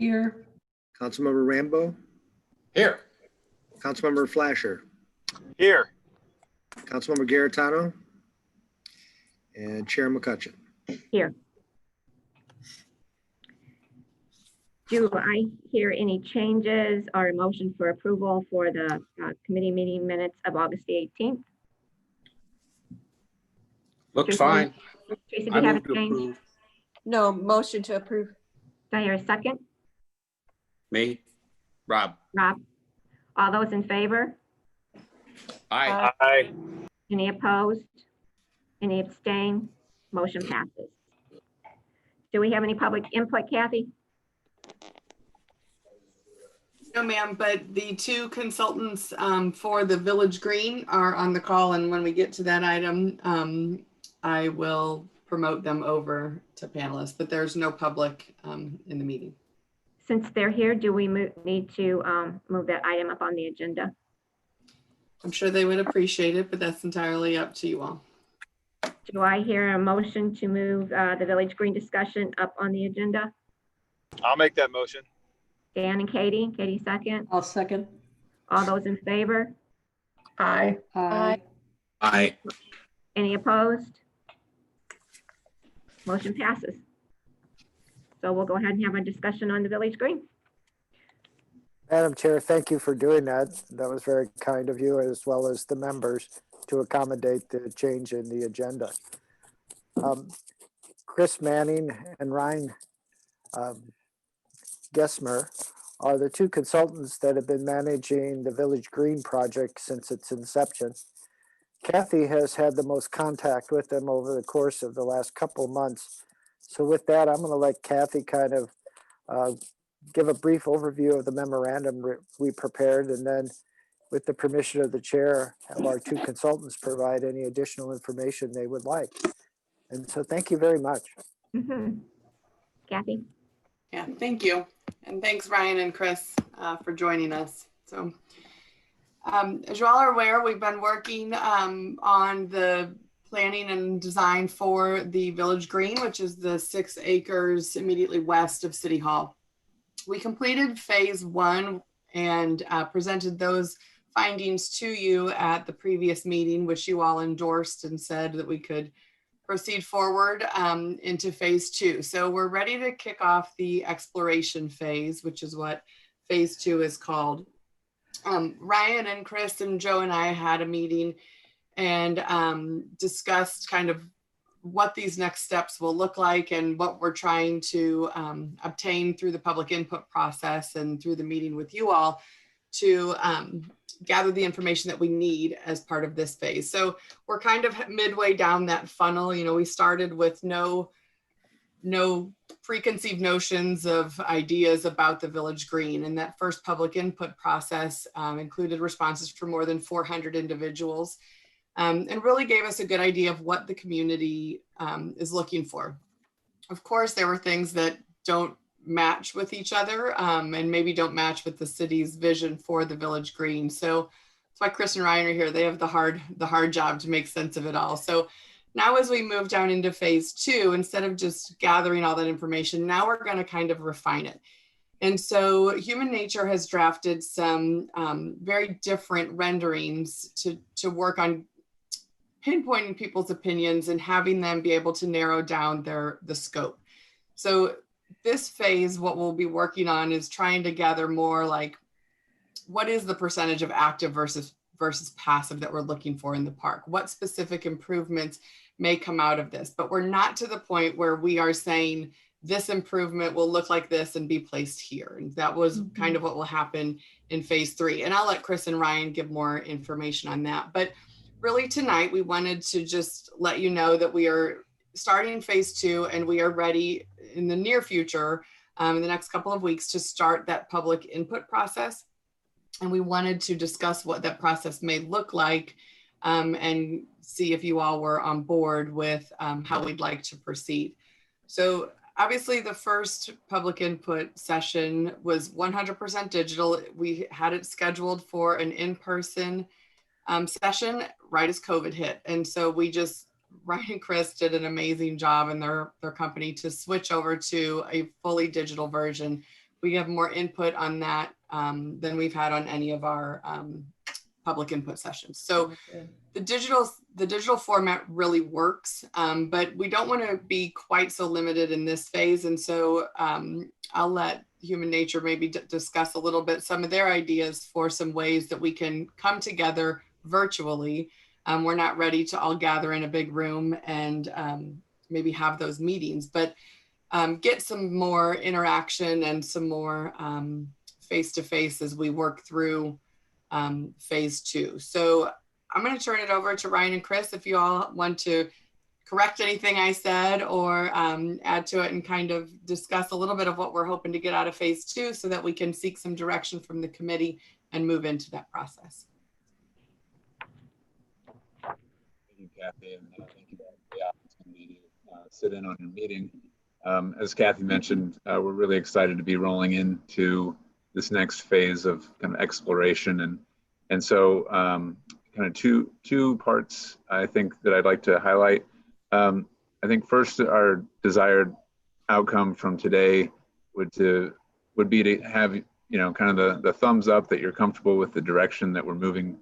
Here. Councilmember Rambo, Here. Councilmember Flasher, Here. Councilmember Garitano, and Chair McCutcheon. Here. Do I hear any changes or a motion for approval for the committee meeting minutes of August the 18th? Looks Tracy, fine. Tracy, do I you have move a to change? approve. No, motion to approve. Do I hear a second? Me, Rob. Rob? All those in favor? Aye. Aye. Any opposed? Any abstain? Motion passes. Do we have any public input, Kathy? No, ma'am, but the two consultants for the Village Green are on the call, and when we get to that item, I will promote them over to panelists, but there's no public in the meeting. Since they're here, do we need to move that item up on the agenda? I'm sure they would appreciate it, but that's entirely up to you all. Do I hear a motion to move the Village Green discussion up on the agenda? I'll make that motion. Dan and Katie? Katie second. I'll second. All those in favor? Aye. Aye. Aye. Any opposed? Motion passes. So we'll go ahead and have a discussion on the Village Green. Madam Chair, thank you for doing that. That was very kind of you, as well as the members, to accommodate the change in the agenda. Chris Manning and Ryan Gessmer are the two consultants that have been managing the Village Green project since its inception. Kathy has had the most contact with them over the course of the last couple months. So with that, I'm going to let Kathy kind of give a brief overview of the memorandum we prepared, and then with the permission of the chair, have our two consultants provide any additional information they would like. And so thank you very much. Kathy? Yeah, thank you. And thanks, Ryan and Chris, for joining us. So as you all are aware, we've been working on the planning and design for the Village Green, which is the 6 acres immediately west of City Hall. We completed phase 1 and presented those findings to you at the previous meeting, which you all endorsed and said that we could proceed forward into phase 2. So we're ready to kick off the exploration phase, which is what phase 2 is called. Ryan and Chris and Joe and I had a meeting and discussed kind of what these next steps will look like and what we're trying to obtain through the public input process and through the meeting with you all to gather the information that we need as part of this phase. So we're kind of midway down that funnel. You know, we started with no preconceived notions of ideas about the Village Green, and that first public input process included responses from more than 400 individuals. And really gave us a good idea of what the community is looking for. Of course, there were things that don't match with each other and maybe don't match with the city's vision for the Village Green. So that's why Chris and Ryan are here. They have the hard job to make sense of it all. So now as we move down into phase 2, instead of just gathering all that information, now we're going to kind of refine it. And so Human Nature has drafted some very different renderings to work on pinpointing people's opinions and having them be able to narrow down the scope. So this phase, what we'll be working on is trying to gather more like, what is the percentage of active versus passive that we're looking for in the park? What specific improvements may come out of this? But we're not to the point where we are saying this improvement will look like this and be placed here. And that was kind of what will happen in phase 3. And I'll let Chris and Ryan give more information on that. But really tonight, we wanted to just let you know that we are starting phase 2 and we are ready in the near future, in the next couple of weeks, to start that public input process. And we wanted to discuss what that process may look like and see if you all were on board with how we'd like to proceed. So obviously the first public input session was 100% digital. We had it scheduled for an in-person session right as COVID hit. And so Ryan and Chris did an amazing job in their company to switch over to a fully digital version we have more input on that than we've had on any of our public input sessions. So the digital format really works, but we don't want to be quite so limited in this phase. And so I'll let Human Nature maybe discuss a little bit some of their ideas for some ways that we can come together virtually. We're not ready to all gather in a big room and maybe have those meetings, but get some more interaction and some more face-to-face as we work through phase 2. So I'm going to turn it over to Ryan and Chris if you all want to correct anything I said or add to it and kind of discuss a little bit of what we're hoping to get out of phase 2 so that we can seek some direction from the committee and move into that process. Thank you, Kathy, and thank you for the opportunity to sit in on your meeting. As Kathy mentioned, we're really excited to be rolling into this next phase of kind of exploration, and so kind of two parts I think that I'd like to highlight. I think first, our desired outcome from today would be to have kind of the thumbs up that you're comfortable with the direction that we're moving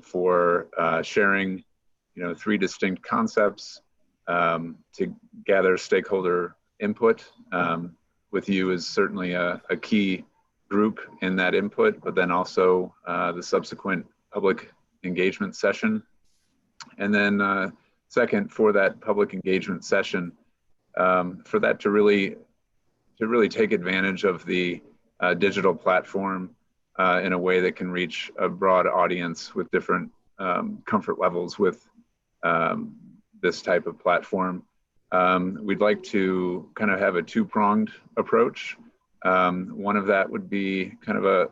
for sharing 3 distinct concepts to gather stakeholder input. With you is certainly a key group in that input, but then also the subsequent public engagement session. And then second, for that public engagement session, for that to really take advantage of the digital platform in a way that can reach a broad audience with different comfort levels with this type of platform. We'd like to kind of have a 2-pronged approach. One of that would be kind of a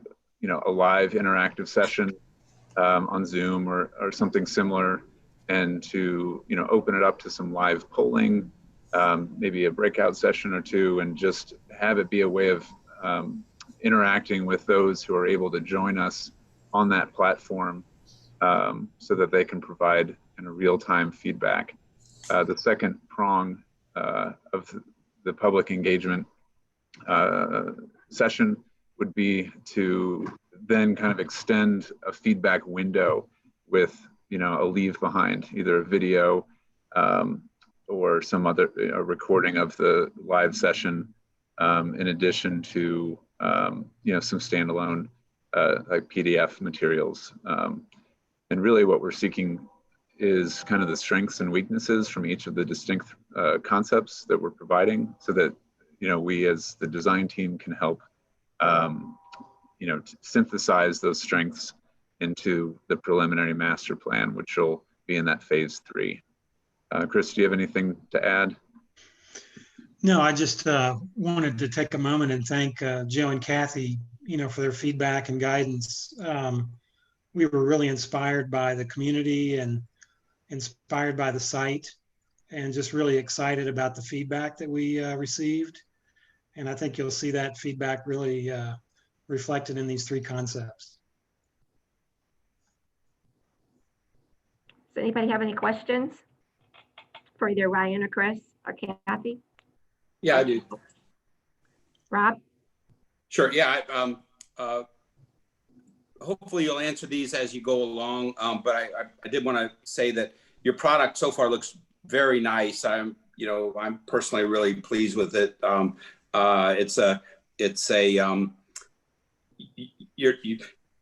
live interactive session on Zoom or something similar, and to open it up to some live polling, maybe a breakout session or 2, and just have it be a way of interacting with those who are able to join us on that platform, so that they can provide kind of real-time feedback. The second prong of the public engagement session would be to then kind of extend a feedback window with a leave behind, either a video or some other recording of the live session, in addition to some standalone like PDF materials. And really what we're seeking is kind of the strengths and weaknesses from each of the distinct concepts that we're providing, so that we as the design team can help synthesize those strengths into the preliminary master plan, which will be in that phase 3. Chris, do you have anything to add? No, I just wanted to take a moment and thank Joe and Kathy, for their feedback and guidance. We were really inspired by the community and inspired by the site, and just really excited about the feedback that we received. And I think you'll see that feedback really reflected in these 3 concepts. Does anybody have any questions for either Ryan or Chris or Kathy? Yeah, I do. Rob? Sure. Yeah. Hopefully you'll answer these as you go along. But I did want to say that your product so far looks very nice. I'm personally really pleased with it.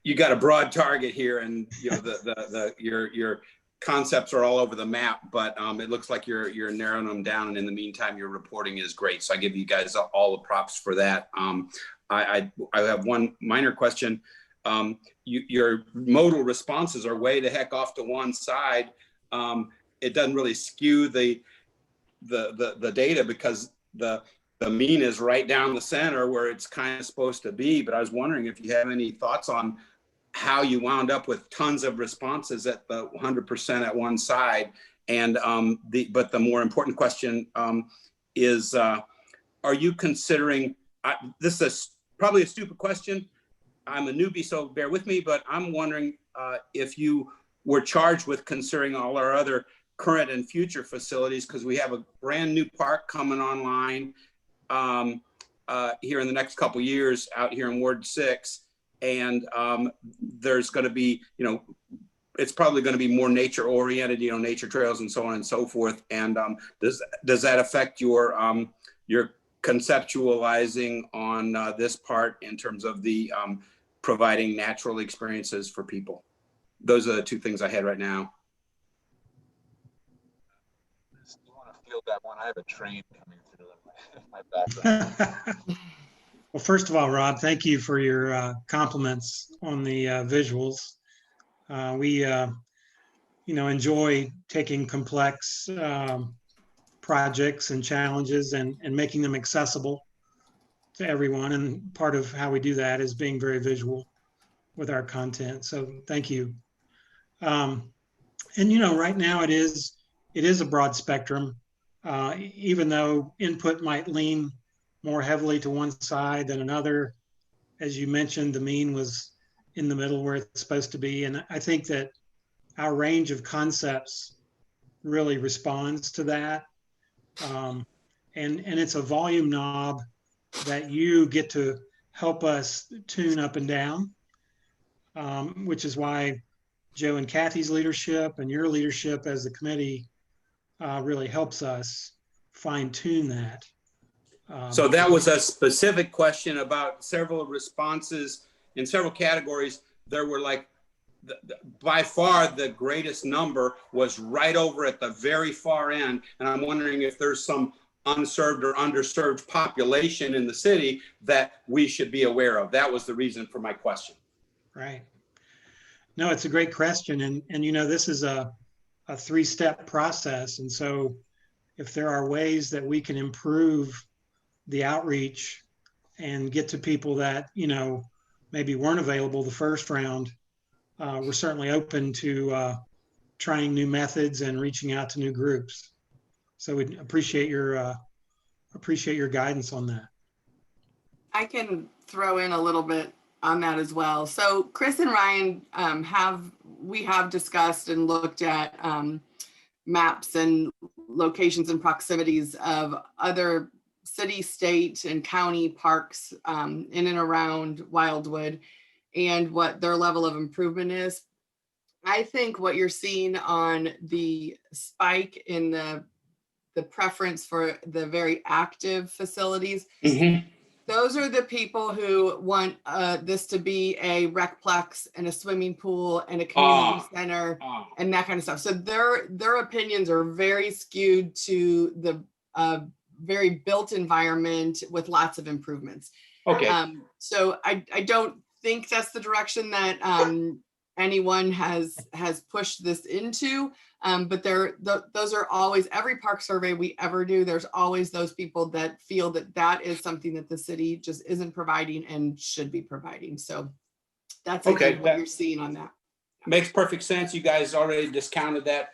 You got a broad target here, and your concepts are all over the map, but it looks like you're narrowing them down, and in the meantime your reporting is great, so I give you guys all the props for that. I have one minor question. Your modal responses are way the heck off to one side. It doesn't really skew the data, because the mean is right down the center where it's kind of supposed to be. But I was wondering if you have any thoughts on how you wound up with tons of responses at the 100% at one side. And but the more important question is, are you considering, this is probably a stupid question. I'm a newbie, so bear with me, but I'm wondering if you were charged with considering all our other current and future facilities, because we have a brand new park coming online. here in the next couple years out here in Ward 6. And there's going to be, it's probably going to be more nature oriented, nature trails and so on and so forth. And does that affect your conceptualizing on this part in terms of the providing natural experiences for people? Those are the two things I had right now. You want to field that one? I have a train coming through in my background. Well, first of all, Rob, thank you for your compliments on the visuals. We, enjoy taking complex projects and challenges and making them accessible to everyone. And part of how we do that is being very visual with our content. So thank you. And, right now it is a broad spectrum, even though input might lean more heavily to one side than another. As you mentioned, the mean was in the middle where it's supposed to be. And I think that our range of concepts really responds to that. And it's a volume knob that you get to help us tune up and down, which is why Joe and Kathy's leadership and your leadership as the committee really helps us fine tune that. So that was a specific question about several responses in several categories. There were by far the greatest number was right over at the very far end. And I'm wondering if there's some unserved or underserved population in the city that we should be aware of. That was the reason for my question. Right. No, it's a great question. And this is a three-step process. And so if there are ways that we can improve the outreach and get to people that, maybe weren't available the first round, we're certainly open to trying new methods and reaching out to new groups. So we'd appreciate your guidance on that. I can throw in a little bit on that as well. So Chris and Ryan we have discussed and looked at maps and locations and proximities of other city, state, and county parks in and around Wildwood and what their level of improvement is. I think what you're seeing on the spike in the preference for the very active facilities, those are the people who want this to be a recplex and a swimming pool and a community center and that kind of stuff. So their opinions are very skewed to the very built environment with lots of improvements. Okay. So I don't think that's the direction that anyone has pushed this into. But those are always, every park survey we ever do, there's always those people that feel that is something that the city just isn't providing and should be providing. So that's what you're seeing on that. Makes perfect sense. You guys already discounted that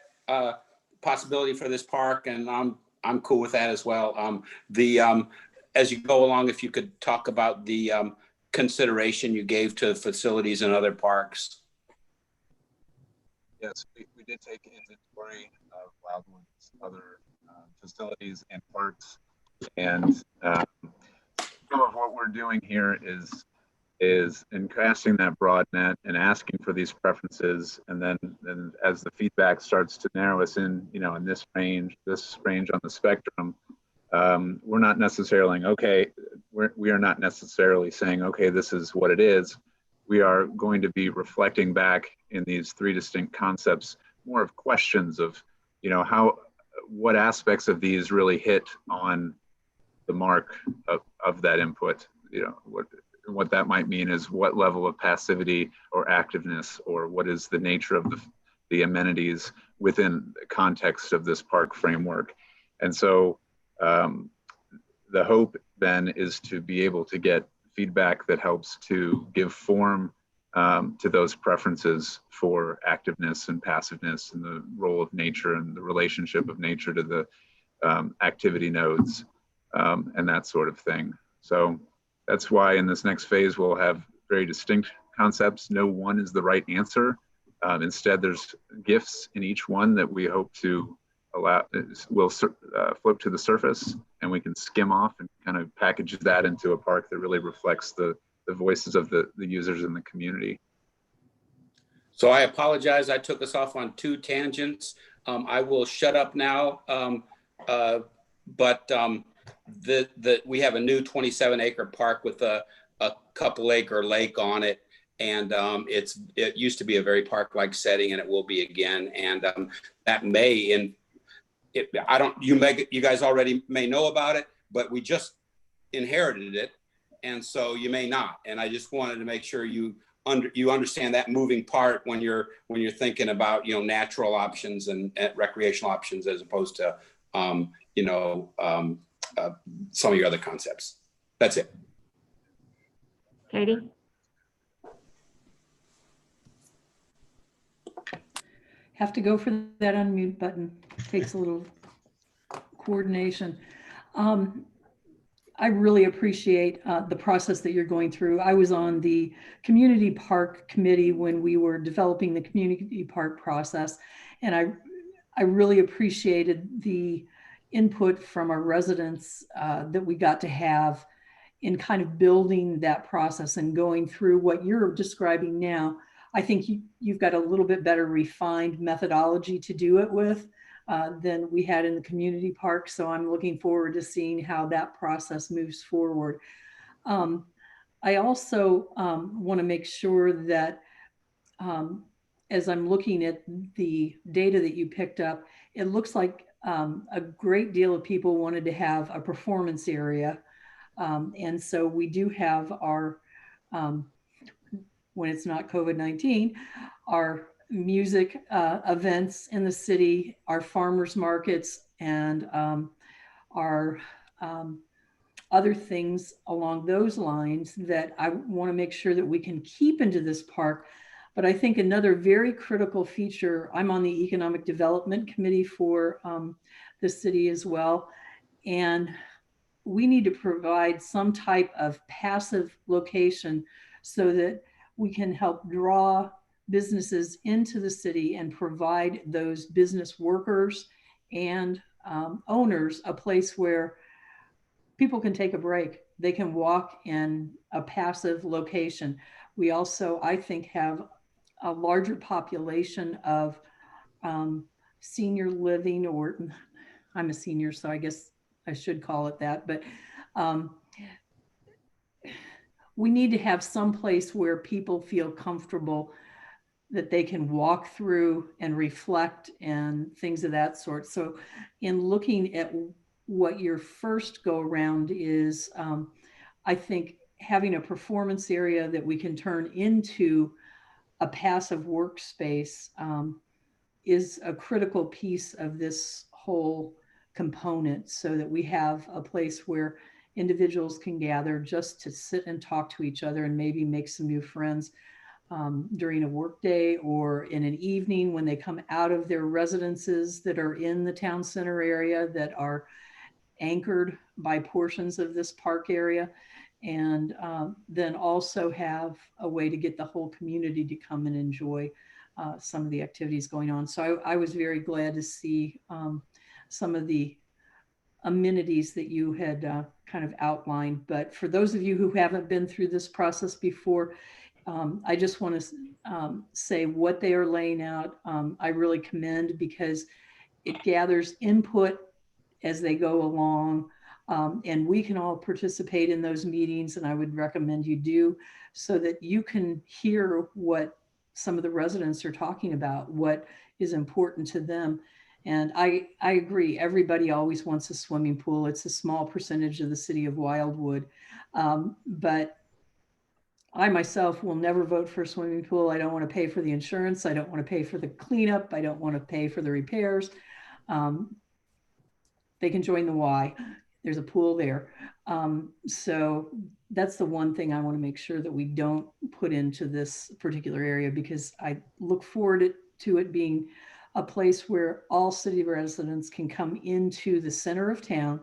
possibility for this park, and I'm cool with that as well. As you go along, if you could talk about the consideration you gave to facilities and other parks. Yes, we did take inventory of Wildwood's other facilities and parks, and some of what we're doing here is in casting that broad net and asking for these preferences, and then as the feedback starts to narrow us in, in this range on the spectrum, we're not necessarily we are not necessarily saying, okay, this is what it is. We are going to be reflecting back in these three distinct concepts, more of questions of, what aspects of these really hit on the mark of that input. What that might mean is what level of passivity or activeness, or what is the nature of the amenities within the context of this park framework. And so the hope then is to be able to get feedback that helps to give form to those preferences for activeness and passiveness and the role of nature and the relationship of nature to the activity nodes and that sort of thing. So that's why in this next phase, we'll have very distinct concepts. No one is the right answer. Instead, there's gifts in each one that we hope to will flip to the surface, and we can skim off and kind of package that into a park that really reflects the voices of the users in the community. So I apologize. I took us off on 2 tangents. I will shut up now. We have a new 27-acre park with a couple-acre lake on it. And it used to be a very park-like setting, and it will be again. And that may, you guys already may know about it, but we just inherited it, and so you may not. And I just wanted to make sure you understand that moving part when you're thinking about natural options and recreational options as opposed to some of your other concepts. That's it. Katie? Have to go for that unmute button. Takes a little coordination. I really appreciate the process that you're going through. I was on the community park committee when we were developing the community park process, and I really appreciated the input from our residents that we got to have in kind of building that process and going through what you're describing now. I think you've got a little bit better refined methodology to do it with than we had in the community park. So I'm looking forward to seeing how that process moves forward. I also want to make sure that as I'm looking at the data that you picked up, it looks like a great deal of people wanted to have a performance area. And so we do have our, when it's not COVID-19, our music events in the city, our farmers markets, and our other things along those lines that I want to make sure that we can keep into this park. But I think another very critical feature, I'm on the Economic Development Committee for the city as well, and we need to provide some type of passive location so that we can help draw businesses into the city and provide those business workers and owners a place where people can take a break. They can walk in a passive location. We also, I think, have a larger population of senior living, or I'm a senior, so I guess I should call it that, but we need to have some place where people feel comfortable that they can walk through and reflect and things of that sort. So in looking at what your first go around is, I think having a performance area that we can turn into a passive workspace is a critical piece of this whole component, so that we have a place where individuals can gather just to sit and talk to each other and maybe make some new friends during a workday or in an evening when they come out of their residences that are in the town center area that are anchored by portions of this park area. And then also have a way to get the whole community to come and enjoy some of the activities going on. So I was very glad to see some of the amenities that you had kind of outlined. But for those of you who haven't been through this process before, I just want to say what they are laying out, I really commend, because it gathers input as they go along. And we can all participate in those meetings, and I would recommend you do, so that you can hear what some of the residents are talking about, what is important to them. And I agree, everybody always wants a swimming pool. It's a small percentage of the city of Wildwood. But I myself will never vote for a swimming pool. I don't want to pay for the insurance. I don't want to pay for the cleanup. I don't want to pay for the repairs. They can join the Y. There's a pool there. So that's the one thing I want to make sure that we don't put into this particular area, because I look forward to it being a place where all city residents can come into the center of town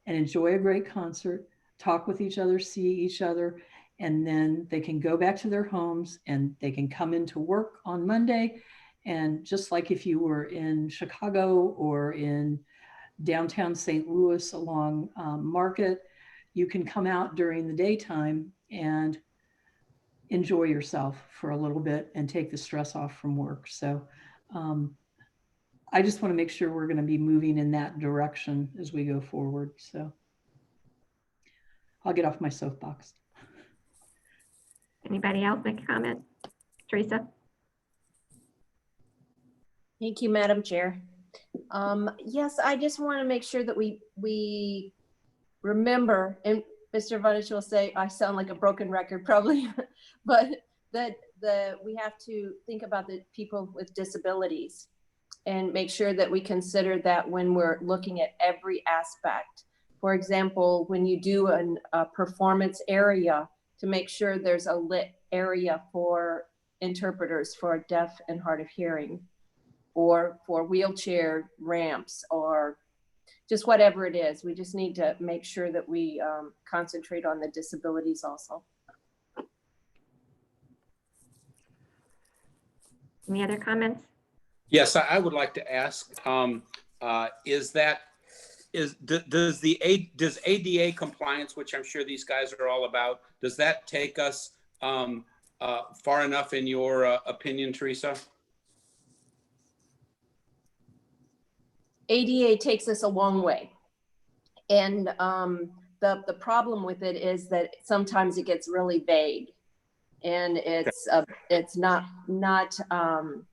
and enjoy a great concert, talk with each other, see each other, and then they can go back to their homes and they can come into work on Monday And just like if you were in Chicago or in downtown St. Louis along Market, you can come out during the daytime and enjoy yourself for a little bit and take the stress off from work. So I just want to make sure we're going to be moving in that direction as we go forward. So I'll get off my soapbox. Anybody else make a comment? Teresa? Thank you, Madam Chair. Yes, I just want to make sure that we remember, and Mr. Vonich will say I sound like a broken record probably, but that we have to think about the people with disabilities and make sure that we consider that when we're looking at every aspect. For example, when you do a performance area, to make sure there's a lit area for interpreters for deaf and hard of hearing, or for wheelchair ramps, or just whatever it is. We just need to make sure that we concentrate on the disabilities also. Any other comments? Yes, I would like to ask, does ADA compliance, which I'm sure these guys are all about, does that take us far enough in your opinion, Teresa? ADA takes us a long way. And the problem with it is that sometimes it gets really vague, and it's not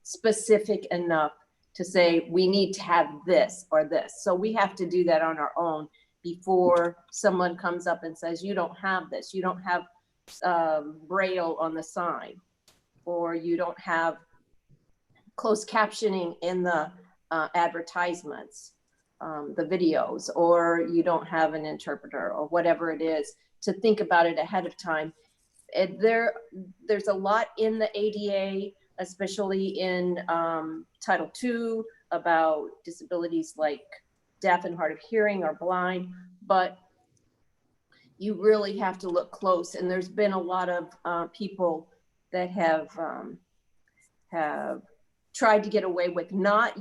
specific enough to say we need to have this or this. So we have to do that on our own before someone comes up and says, you don't have this, you don't have Braille on the sign, or you don't have closed captioning in the advertisements, the videos, or you don't have an interpreter, or whatever it is, to think about it ahead of time. There's a lot in the ADA, especially in Title II, about disabilities like deaf and hard of hearing or blind, but you really have to look close. And there's been a lot of people that have tried to get away with not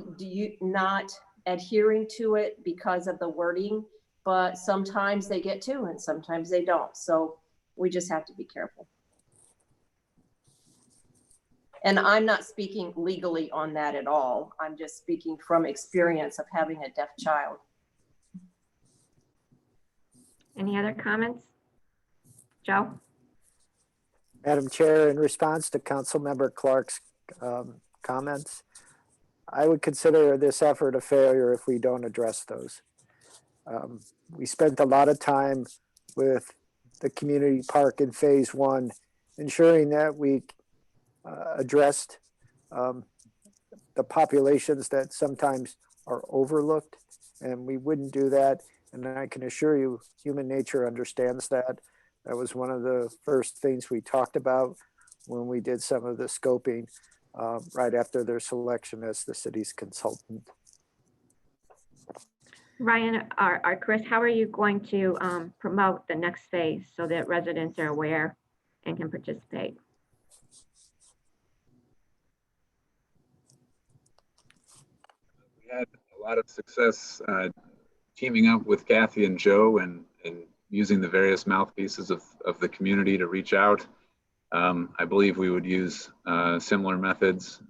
adhering to it because of the wording, but sometimes they get to and sometimes they don't. So we just have to be careful. And I'm not speaking legally on that at all. I'm just speaking from experience of having a deaf child. Any other comments? Joe? Madam Chair, in response to Councilmember Clark's comments, I would consider this effort a failure if we don't address those. We spent a lot of time with the community park in phase 1, ensuring that we addressed the populations that sometimes are overlooked, and we wouldn't do that. And I can assure you, human nature understands that. That was one of the first things we talked about when we did some of the scoping right after their selection as the city's consultant. Ryan or Chris, how are you going to promote the next phase so that residents are aware and can participate? We had a lot of success teaming up with Kathy and Joe and using the various mouthpieces of the community to reach out. I believe we would use similar methods.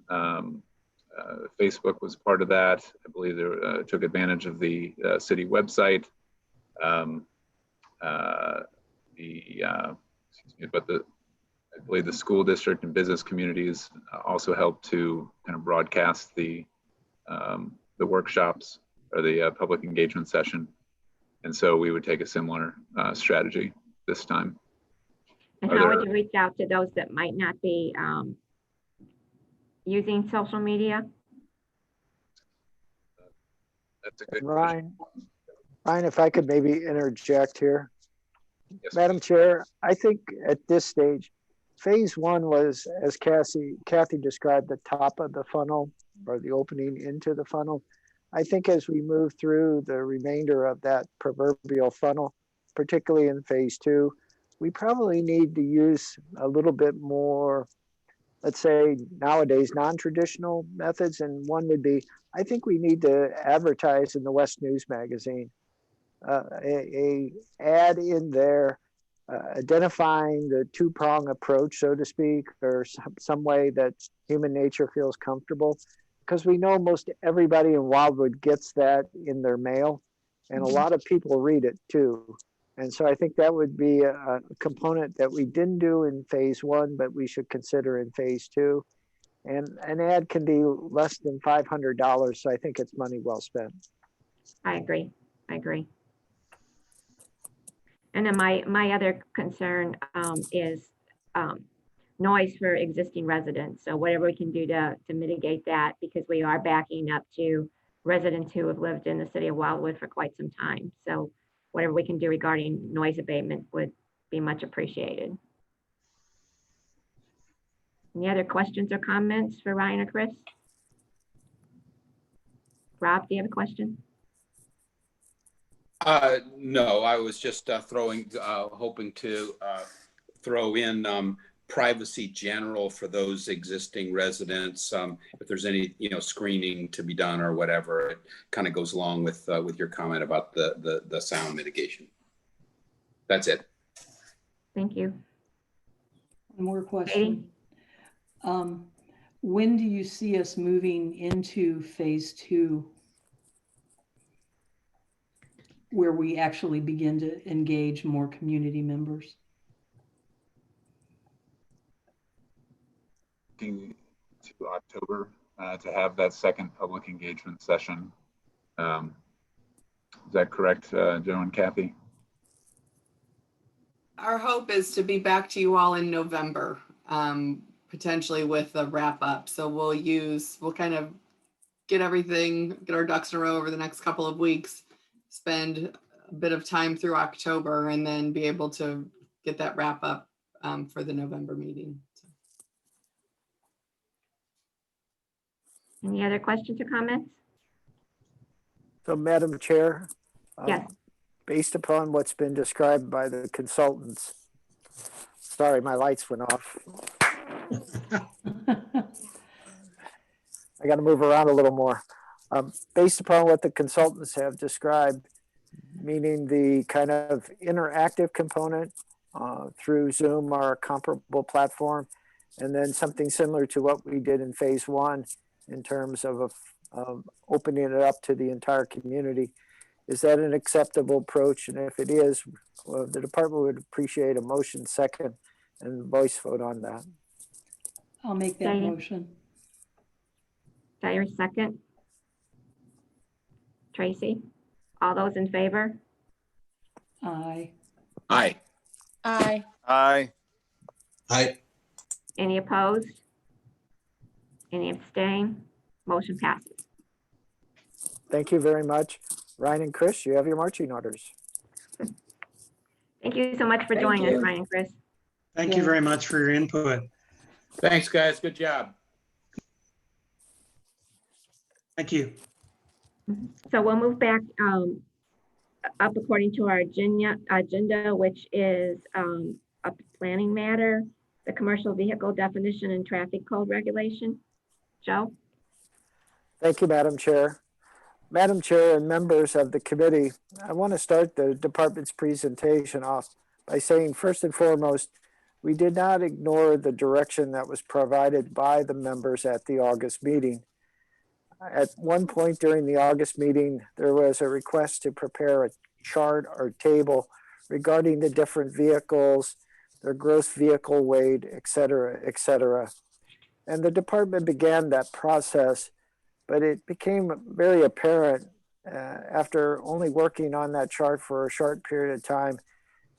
Facebook was part of that. I believe they took advantage of the city website. I believe the school district and business communities also helped to kind of broadcast the workshops or the public engagement session. And so we would take a similar strategy this time. And how would you reach out to those that might not be using social media? That's a good Ryan, if I could maybe interject here. Yes. Madam Chair, I think at this stage, phase 1 was, as Kathy described, the top of the funnel or the opening into the funnel. I think as we move through the remainder of that proverbial funnel, particularly in phase 2, we probably need to use a little bit more let's say nowadays, non-traditional methods. And one would be, I think we need to advertise in the West News Magazine, a ad in there identifying the two-prong approach, so to speak, or some way that human nature feels comfortable. Because we know most everybody in Wildwood gets that in their mail, and a lot of people read it too. And so I think that would be a component that we didn't do in phase one, but we should consider in phase two. And an ad can be less than $500, so I think it's money well spent. I agree. I agree. And then my other concern is noise for existing residents. So whatever we can do to mitigate that, because we are backing up to residents who have lived in the city of Wildwood for quite some time. So whatever we can do regarding noise abatement would be much appreciated. Any other questions or comments for Ryan or Chris? Rob, do you have a question? No, I was just hoping to throw in privacy general for those existing residents. If there's any, screening to be done or whatever, it kind of goes along with your comment about the sound mitigation. That's it. Thank you. One more question. When do you see us moving into phase two, where we actually begin to engage more community members? Looking to October to have that second public engagement session. Is that correct, Joe and Kathy? Our hope is to be back to you all in November, potentially with a wrap up. So we'll kind of get our ducks in a row over the next couple of weeks, spend a bit of time through October, and then be able to get that wrap up for the November meeting. Any other questions or comments? So Madam Chair, Yes. based upon what's been described by the consultants, sorry, my lights went off. I got to move around a little more. Based upon what the consultants have described, meaning the kind of interactive component through Zoom or a comparable platform, and then something similar to what we did in phase one in terms of opening it up to the entire community. Is that an acceptable approach? And if it is, the department would appreciate a motion second and voice vote on that. I'll make that motion. Tyra, second. Tracy, all those in favor? Aye. Aye. Aye. Aye. Aye. Any opposed? Any abstain? Motion passes. Thank you very much. Ryan and Chris, you have your marching orders. Thank you so much for joining us, Ryan and Chris. Thank you very much for your input. Thanks, guys. Good job. Thank you. So we'll move back up according to our agenda, which is a planning matter, the commercial vehicle definition and traffic code regulation. Joe? Thank you, Madam Chair. Madam Chair and members of the committee, I want to start the department's presentation off by saying, first and foremost, we did not ignore the direction that was provided by the members at the August meeting. At one point during the August meeting, there was a request to prepare a chart or table regarding the different vehicles, their gross vehicle weight, et cetera, et cetera. And the department began that process, but it became very apparent after only working on that chart for a short period of time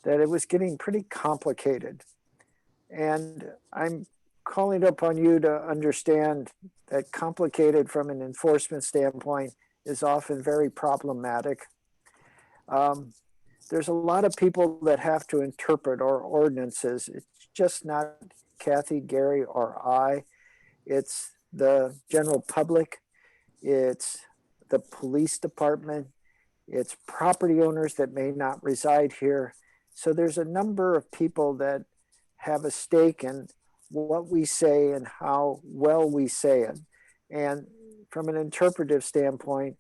that it was getting pretty complicated. And I'm calling upon you to understand that complicated from an enforcement standpoint is often very problematic. There's a lot of people that have to interpret our ordinances. It's just not Kathy, Gary, or I. It's the general public. It's the police department. It's property owners that may not reside here. So there's a number of people that have a stake in what we say and how well we say it. And from an interpretive standpoint,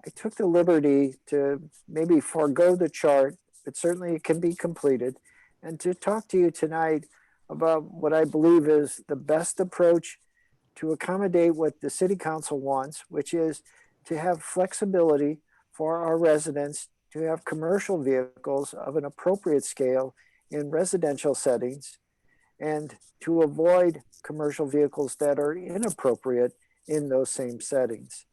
I took the liberty to maybe forego the chart, but certainly it can be completed, and to talk to you tonight about what I believe is the best approach to accommodate what the city council wants, which is to have flexibility for our residents to have commercial vehicles of an appropriate scale in residential settings, and to avoid commercial vehicles that are inappropriate in those same settings.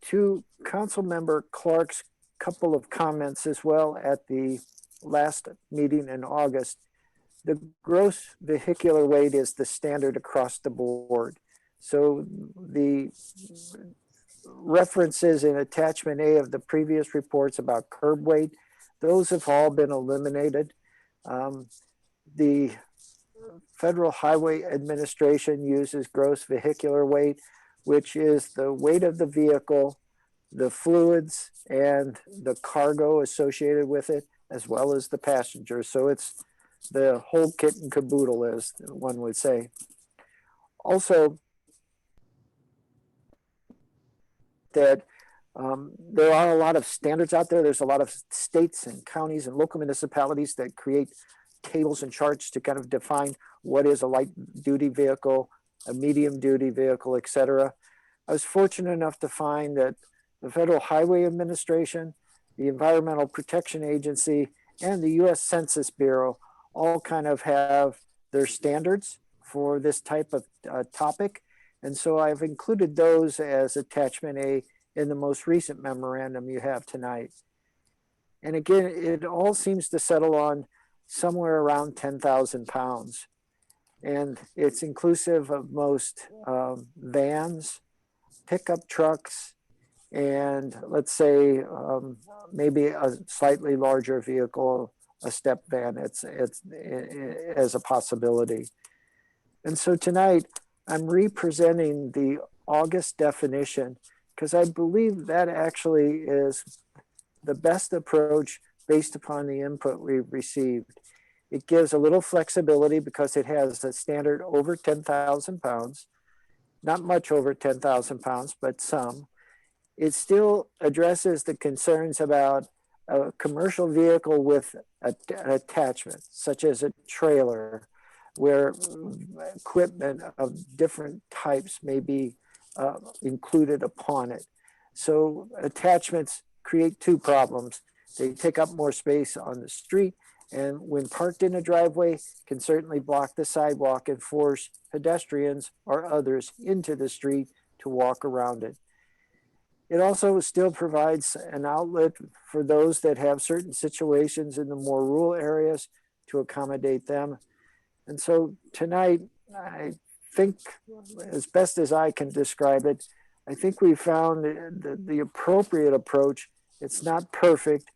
To Councilmember Clark's couple of comments as well at the last meeting in August, the gross vehicular weight is the standard across the board. So the references in attachment A of the previous reports about curb weight, those have all been eliminated. The Federal Highway Administration uses gross vehicular weight, which is the weight of the vehicle, the fluids, and the cargo associated with it, as well as the passengers. So it's the whole kit and caboodle, as one would say. Also, that there are a lot of standards out there. There's a lot of states and counties and local municipalities that create tables and charts to kind of define what is a light duty vehicle, a medium duty vehicle, et cetera. I was fortunate enough to find that the Federal Highway Administration, the Environmental Protection Agency, and the US Census Bureau all kind of have their standards for this type of topic. And so I've included those as attachment A in the most recent memorandum you have tonight. And again, it all seems to settle on somewhere around 10,000 pounds. And it's inclusive of most vans, pickup trucks, and let's say maybe a slightly larger vehicle, a step van, it's as a possibility. And so tonight I'm representing the August definition because I believe that actually is the best approach based upon the input we've received. It gives a little flexibility because it has a standard over 10,000 pounds, not much over 10,000 pounds, but some. It still addresses the concerns about a commercial vehicle with an attachment, such as a trailer, where equipment of different types may be included upon it. So attachments create two problems. They take up more space on the street, and when parked in a driveway, can certainly block the sidewalk and force pedestrians or others into the street to walk around it. It also still provides an outlet for those that have certain situations in the more rural areas to accommodate them. And so tonight, I think, as best as I can describe it, I think we found the appropriate approach. It's not perfect.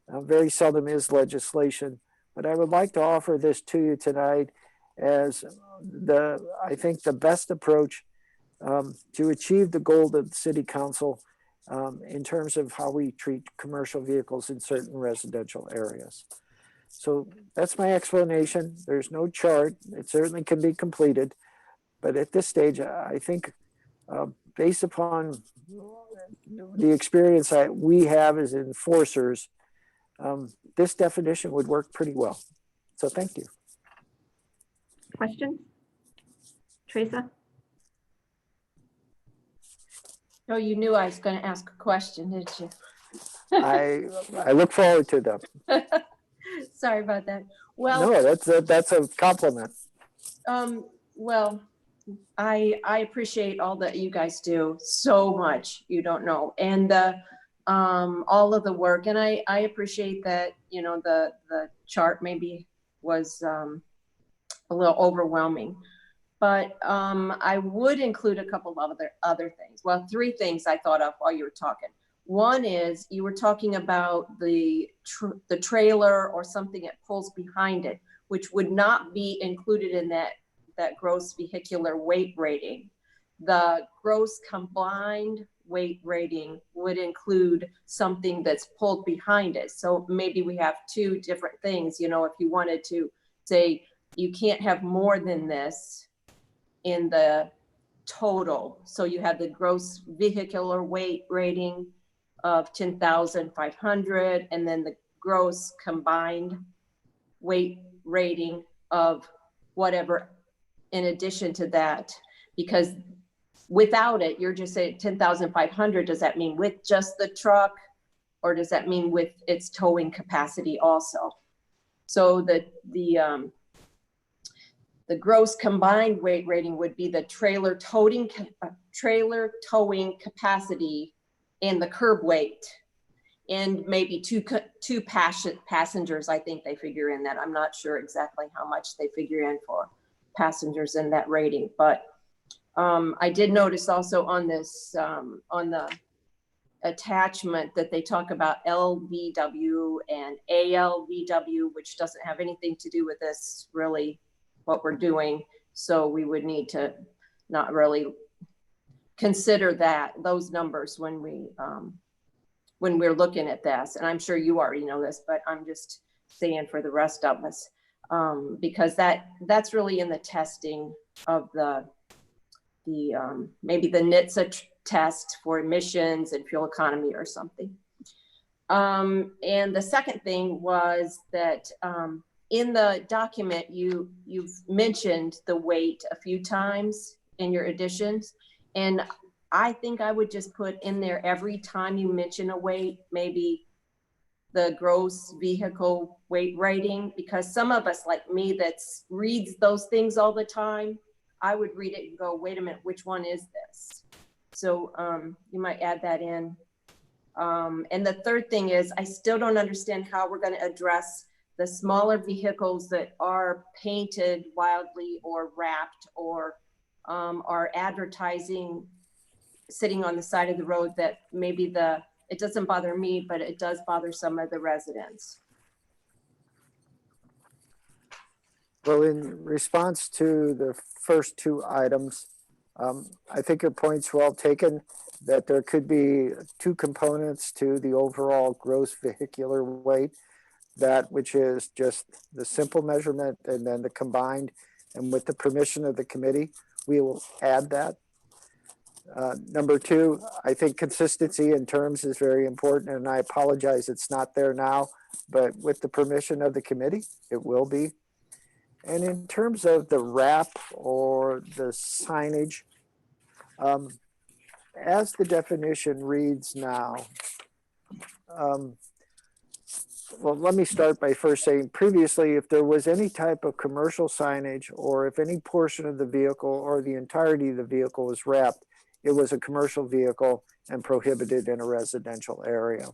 Very seldom is legislation, but I would like to offer this to you tonight as I think the best approach to achieve the goal of the City Council in terms of how we treat commercial vehicles in certain residential areas. So that's my explanation. There's no chart. It certainly can be completed, but at this stage, I think based upon the experience that we have as enforcers, this definition would work pretty well. So thank you. Questions? Teresa? Oh, you knew I was going to ask a question, didn't you? I look forward to them. Sorry about that. Well, No, that's a compliment. Well, I appreciate all that you guys do so much. You don't know, and all of the work, and I appreciate that. You know, the chart maybe was a little overwhelming, but I would include a couple of other things. Well, three things I thought of while you were talking. One is you were talking about the trailer or something that pulls behind it, which would not be included in that gross vehicular weight rating. The gross combined weight rating would include something that's pulled behind it. So maybe we have two different things. You know, if you wanted to say you can't have more than this in the total. So you have the gross vehicular weight rating of 10,500, and then the gross combined weight rating of whatever in addition to that. Because without it, you're just saying 10,500. Does that mean with just the truck, or does that mean with its towing capacity also? So the gross combined weight rating would be the trailer towing capacity and the curb weight, and maybe two passengers. I think they figure in that. I'm not sure exactly how much they figure in for passengers in that rating, but I did notice also on this, on the attachment, that they talk about LVW and ALVW, which doesn't have anything to do with this really, what we're doing. So we would need to not really consider those numbers when we're looking at this. And I'm sure you already know this, but I'm just saying for the rest of us, because that's really in the testing of the maybe the NHTSA test for emissions and fuel economy or something. And the second thing was that in the document, you've mentioned the weight a few times in your additions. And I think I would just put in there, every time you mention a weight, maybe the gross vehicle weight rating, because some of us like me that reads those things all the time, I would read it and go, wait a minute, which one is this? So you might add that in. And the third thing is, I still don't understand how we're going to address the smaller vehicles that are painted wildly or wrapped, or are advertising sitting on the side of the road, that maybe it doesn't bother me, but it does bother some of the residents. Well, in response to the first two items, I think your point's well taken, that there could be two components to the overall gross vehicular weight, that which is just the simple measurement and then the combined. And with the permission of the committee, we will add that. Number two, I think consistency in terms is very important, and I apologize it's not there now, but with the permission of the committee, it will be. And in terms of the wrap or the signage, as the definition reads now, well, let me start by first saying, previously, if there was any type of commercial signage, or if any portion of the vehicle or the entirety of the vehicle was wrapped, it was a commercial vehicle and prohibited in a residential area.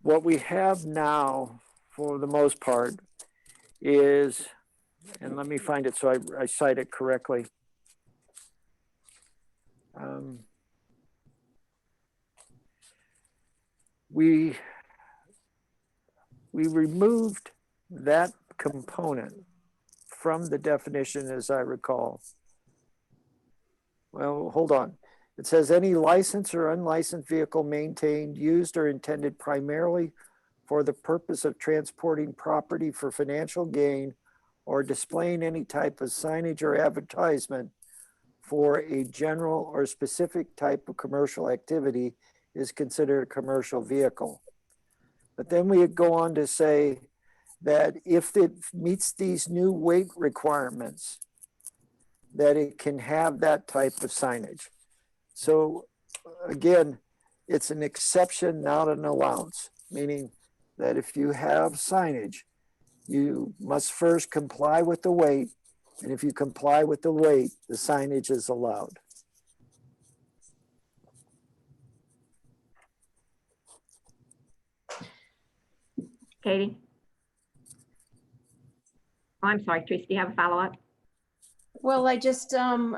What we have now, for the most part, is, and let me find it so I cite it correctly. We removed that component from the definition, as I recall. Well, hold on. It says any licensed or unlicensed vehicle maintained, used, or intended primarily for the purpose of transporting property for financial gain, or displaying any type of signage or advertisement for a general or specific type of commercial activity is considered a commercial vehicle. But then we go on to say that if it meets these new weight requirements, that it can have that type of signage. So again, it's an exception, not an allowance, meaning that if you have signage, you must first comply with the weight. And if you comply with the weight, the signage is allowed. Katie? Oh, I'm sorry, Teresa, do you have a follow-up? Well, I just, don't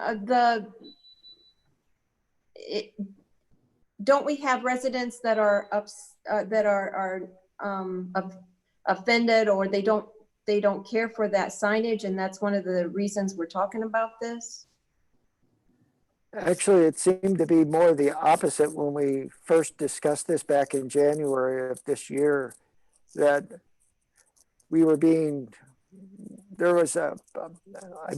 we have residents that are offended, or they don't care for that signage, and that's one of the reasons we're talking about this? Actually, it seemed to be more the opposite when we first discussed this back in January of this year, that we were being there was I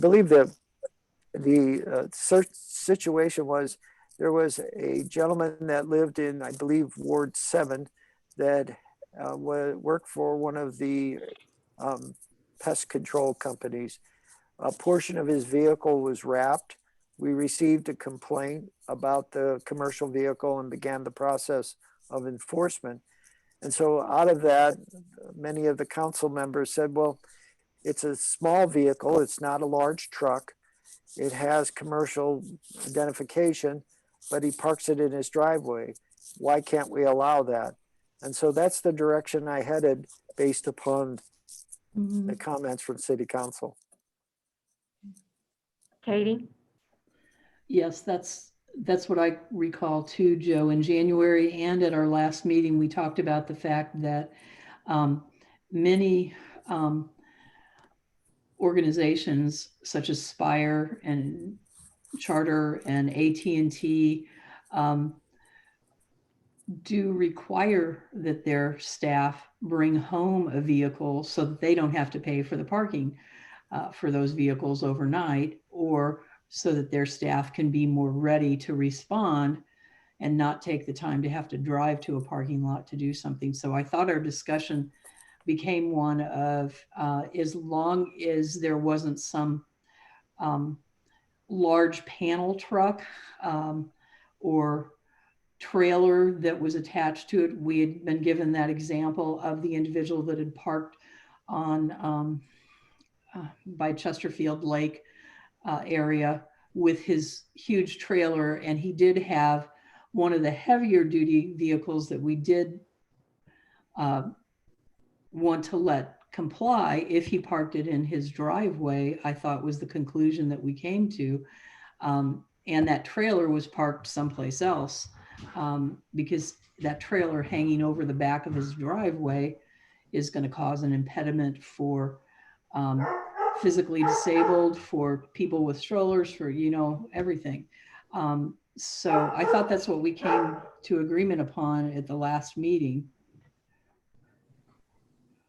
believe the situation was there was a gentleman that lived in, I believe, Ward 7 that worked for one of the pest control companies. A portion of his vehicle was wrapped. We received a complaint about the commercial vehicle and began the process of enforcement. And so out of that, many of the council members said, well, it's a small vehicle. It's not a large truck. It has commercial identification, but he parks it in his driveway. Why can't we allow that? And so that's the direction I headed based upon the comments from City Council. Katie? Yes, that's what I recall too, Joe. In January and at our last meeting, we talked about the fact that many organizations such as Spire and Charter and AT&T do require that their staff bring home a vehicle so that they don't have to pay for the parking for those vehicles overnight, or so that their staff can be more ready to respond and not take the time to have to drive to a parking lot to do something. So I thought our discussion became one of as long as there wasn't some large panel truck or trailer that was attached to it. We had been given that example of the individual that had parked on by Chesterfield Lake area with his huge trailer, and he did have one of the heavier duty vehicles that we did want to let comply if he parked it in his driveway, I thought was the conclusion that we came to. And that trailer was parked someplace else because that trailer hanging over the back of his driveway is going to cause an impediment for physically disabled, for people with strollers, for, you know, everything. So I thought that's what we came to agreement upon at the last meeting.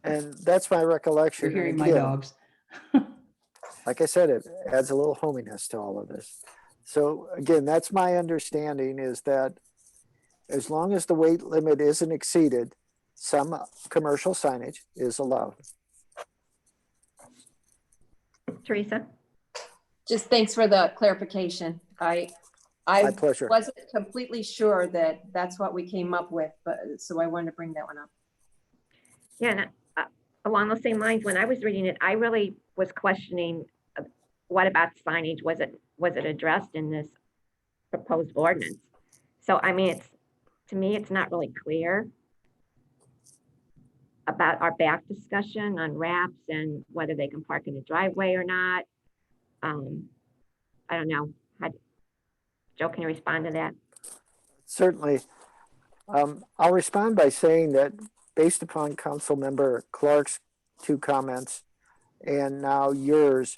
And that's my recollection. You're hearing my Again, dogs. like I said, it adds a little hominess to all of this. So again, that's my understanding, is that as long as the weight limit isn't exceeded, some commercial signage is allowed. Teresa? Just thanks for the clarification. I My pleasure. wasn't completely sure that that's what we came up with, but so I wanted to bring that one up. Yeah, and along those same lines, when I was reading it, I really was questioning what about signage? Was it addressed in this proposed ordinance? So I mean, to me, it's not really clear about our back discussion on wraps and whether they can park in the driveway or not. I don't know. Joe, can you respond to that? Certainly. I'll respond by saying that based upon Councilmember Clark's 2 comments and now yours,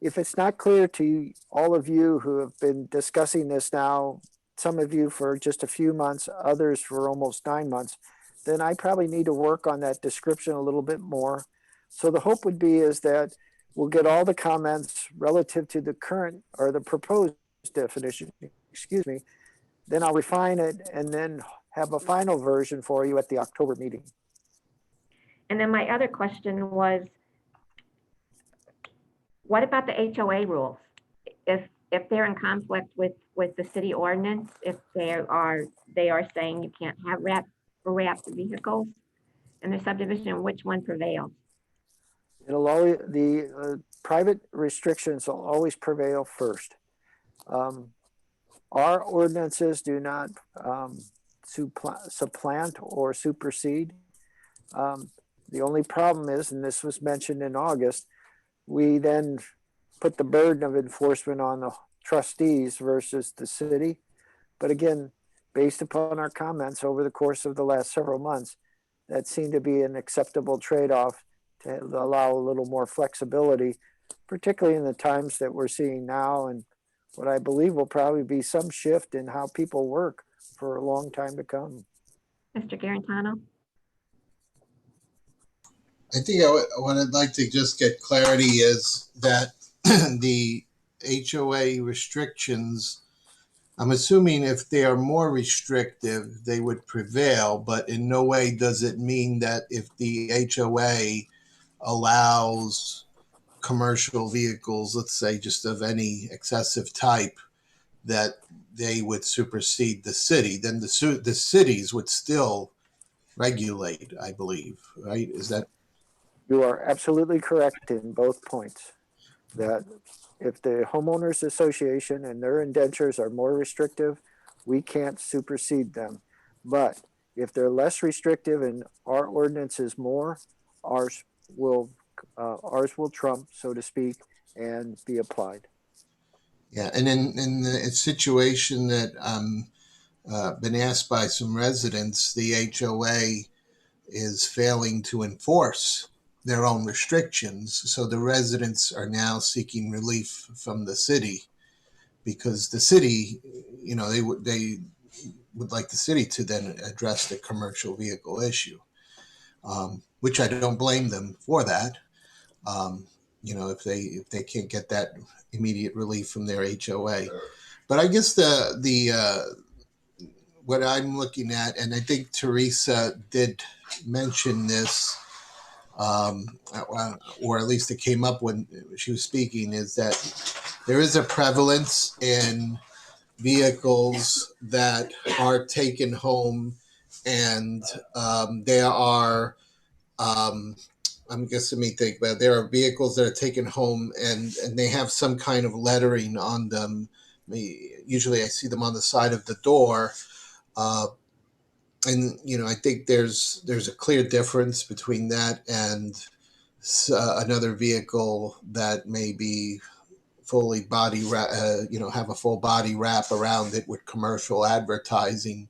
if it's not clear to all of you who have been discussing this now, some of you for just a few months, others for almost 9 months, then I probably need to work on that description a little bit more. So the hope would be is that we'll get all the comments relative to the current or the proposed definition, excuse me, then I'll refine it and then have a final version for you at the October meeting. And then my other question was, what about the HOA rules? If they're in conflict with the city ordinance, if they are saying you can't have wrapped vehicles in the subdivision, which one prevails? It'll always, the private restrictions will always prevail first. Our ordinances do not supplant or supersede. The only problem is, and this was mentioned in August, we then put the burden of enforcement on the trustees versus the city. But again, based upon our comments over the course of the last several months, that seemed to be an acceptable trade-off to allow a little more flexibility, particularly in the times that we're seeing now and what I believe will probably be some shift in how people work for a long time to come. Mr. Garantano? I think what I'd like to just get clarity is that the HOA restrictions, I'm assuming if they are more restrictive, they would prevail, but in no way does it mean that if the HOA allows commercial vehicles, let's say just of any excessive type, that they would supersede the city. Then the cities would still regulate, I believe, right? Is that? You are absolutely correct in both points. That if the homeowners association and their indentures are more restrictive, we can't supersede them. But if they're less restrictive and our ordinance is more, ours will trump, so to speak, and be applied. Yeah, and in the situation that been asked by some residents, the HOA is failing to enforce their own restrictions. So the residents are now seeking relief from the city because the city, they would like the city to then address the commercial vehicle issue, which I don't blame them for that. If they can't get that immediate relief from their HOA. But I guess the what I'm looking at, and I think Teresa did mention this, or at least it came up when she was speaking, is that there is a prevalence in vehicles that are taken home, and there are, I guess let me think about it. There are vehicles that are taken home and they have some kind of lettering on them. Usually I see them on the side of the door. And I think there's a clear difference between that and another vehicle that may be fully body wrap, have a full body wrap around it with commercial advertising.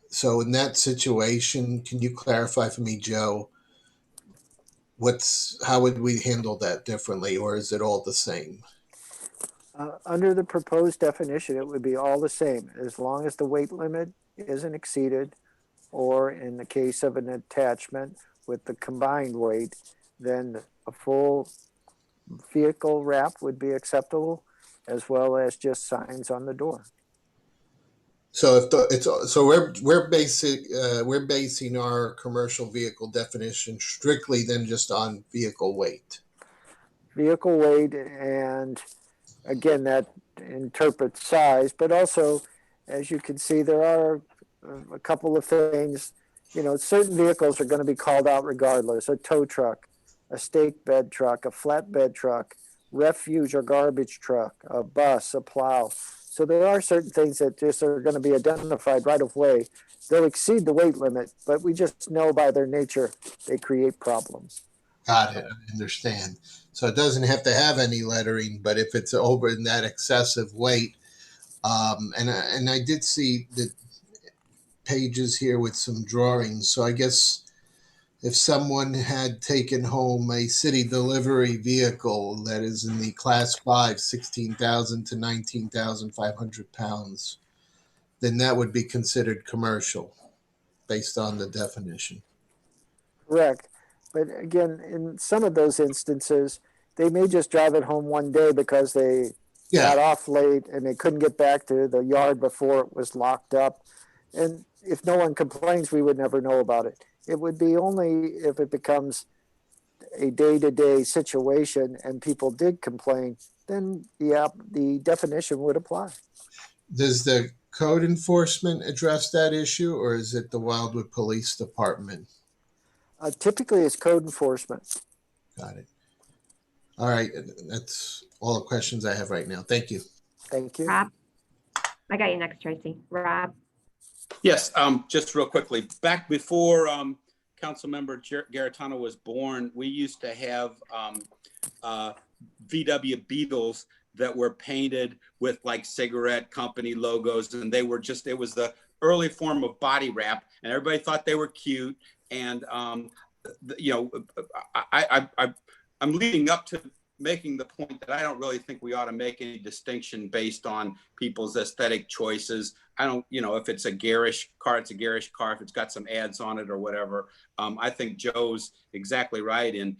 So in that situation, can you clarify for me, Joe, how would we handle that differently, or is it all the same? Under the proposed definition, it would be all the same as long as the weight limit isn't exceeded, or in the case of an attachment with the combined weight, then a full vehicle wrap would be acceptable, as well as just signs on the door. So we're basing our commercial vehicle definition strictly then just on vehicle weight. Vehicle weight, and again, that interprets size, but also, as you can see, there are a couple of things. Certain vehicles are going to be called out regardless. A tow truck, a stake bed truck, a flatbed truck, refuge or garbage truck, a bus, a plow. So there are certain things that just are going to be identified right away. They'll exceed the weight limit, but we just know by their nature they create problems. Got it. I understand. So it doesn't have to have any lettering, but if it's over in that excessive weight, and I did see the pages here with some drawings. So I guess if someone had taken home a city delivery vehicle that is in the class 5, 16,000 to 19,500 pounds, then that would be considered commercial based on the definition. Correct. But again, in some of those instances, they may just drive it home one day because they got off late and they couldn't get back to the yard before it was locked up. And if no one complains, we would never know about it. It would be only if it becomes a day-to-day situation and people did complain, then the definition would apply. Does the code enforcement address that issue, or is it the Wildwood Police Department? Typically, it's code enforcement. Got it. All right. That's all the questions I have right now. Thank you. Thank you. Rob, I got you next, Tracy. Rob. Yes, just real quickly, back before Councilmember Garritano was born, we used to have VW Beetles that were painted with like cigarette company logos, and they were just, it was the early form of body wrap, and everybody thought they were cute. And I'm leading up to making the point that I don't really think we ought to make any distinction based on people's aesthetic choices. I don't, if it's a garish car, it's a garish car. If it's got some ads on it or whatever, I think Joe's exactly right in,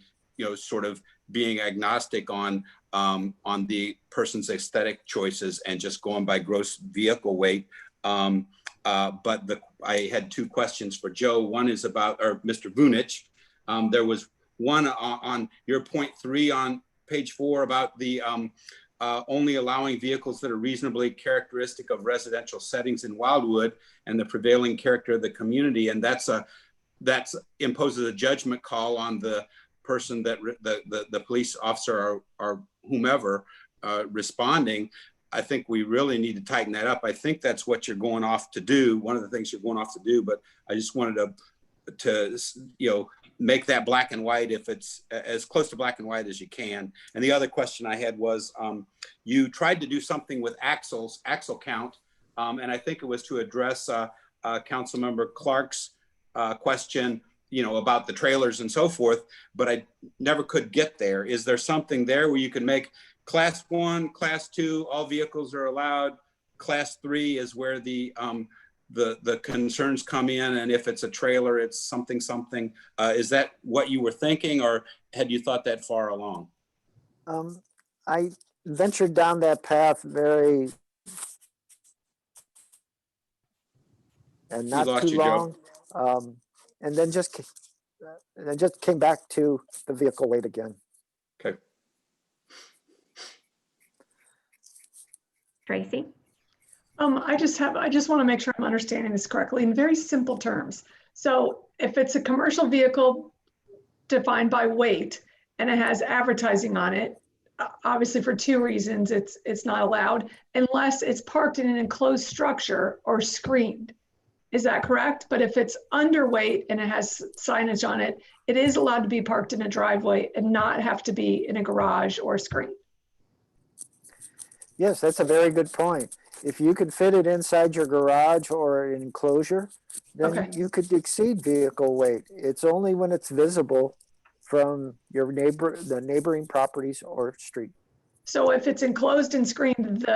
sort of being agnostic on the person's aesthetic choices and just going by gross vehicle weight. But I had two questions for Joe. One is about, or Mr. Vunich. There was one on your point 3 on page 4 about the only allowing vehicles that are reasonably characteristic of residential settings in Wildwood and the prevailing character of the community. And that's imposes a judgment call on the person that the police officer or whomever responding. I think we really need to tighten that up. I think that's what you're going off to do. One of the things you're going off to do, but I just wanted to make that black and white if it's as close to black and white as you can. And the other question I had was, you tried to do something with axle count. And I think it was to address Councilmember Clark's question, about the trailers and so forth, but I never could get there. Is there something there where you can make class 1, class 2, all vehicles are allowed. Class 3 is where the concerns come in, and if it's a trailer, it's something. Is that what you were thinking, or had you thought that far along? I ventured down that path and not too long, and then just came back to the vehicle weight again. Okay. Tracy? I just want to make sure I'm understanding this correctly in very simple terms. So if it's a commercial vehicle defined by weight and it has advertising on it, obviously for 2 reasons, it's not allowed unless it's parked in an enclosed structure or screened. Is that correct? But if it's underweight and it has signage on it, it is allowed to be parked in a driveway and not have to be in a garage or screen. Yes, that's a very good point. If you could fit it inside your garage or an enclosure, then you could exceed vehicle weight. It's only when it's visible from the neighboring properties or street. So if it's enclosed and screened,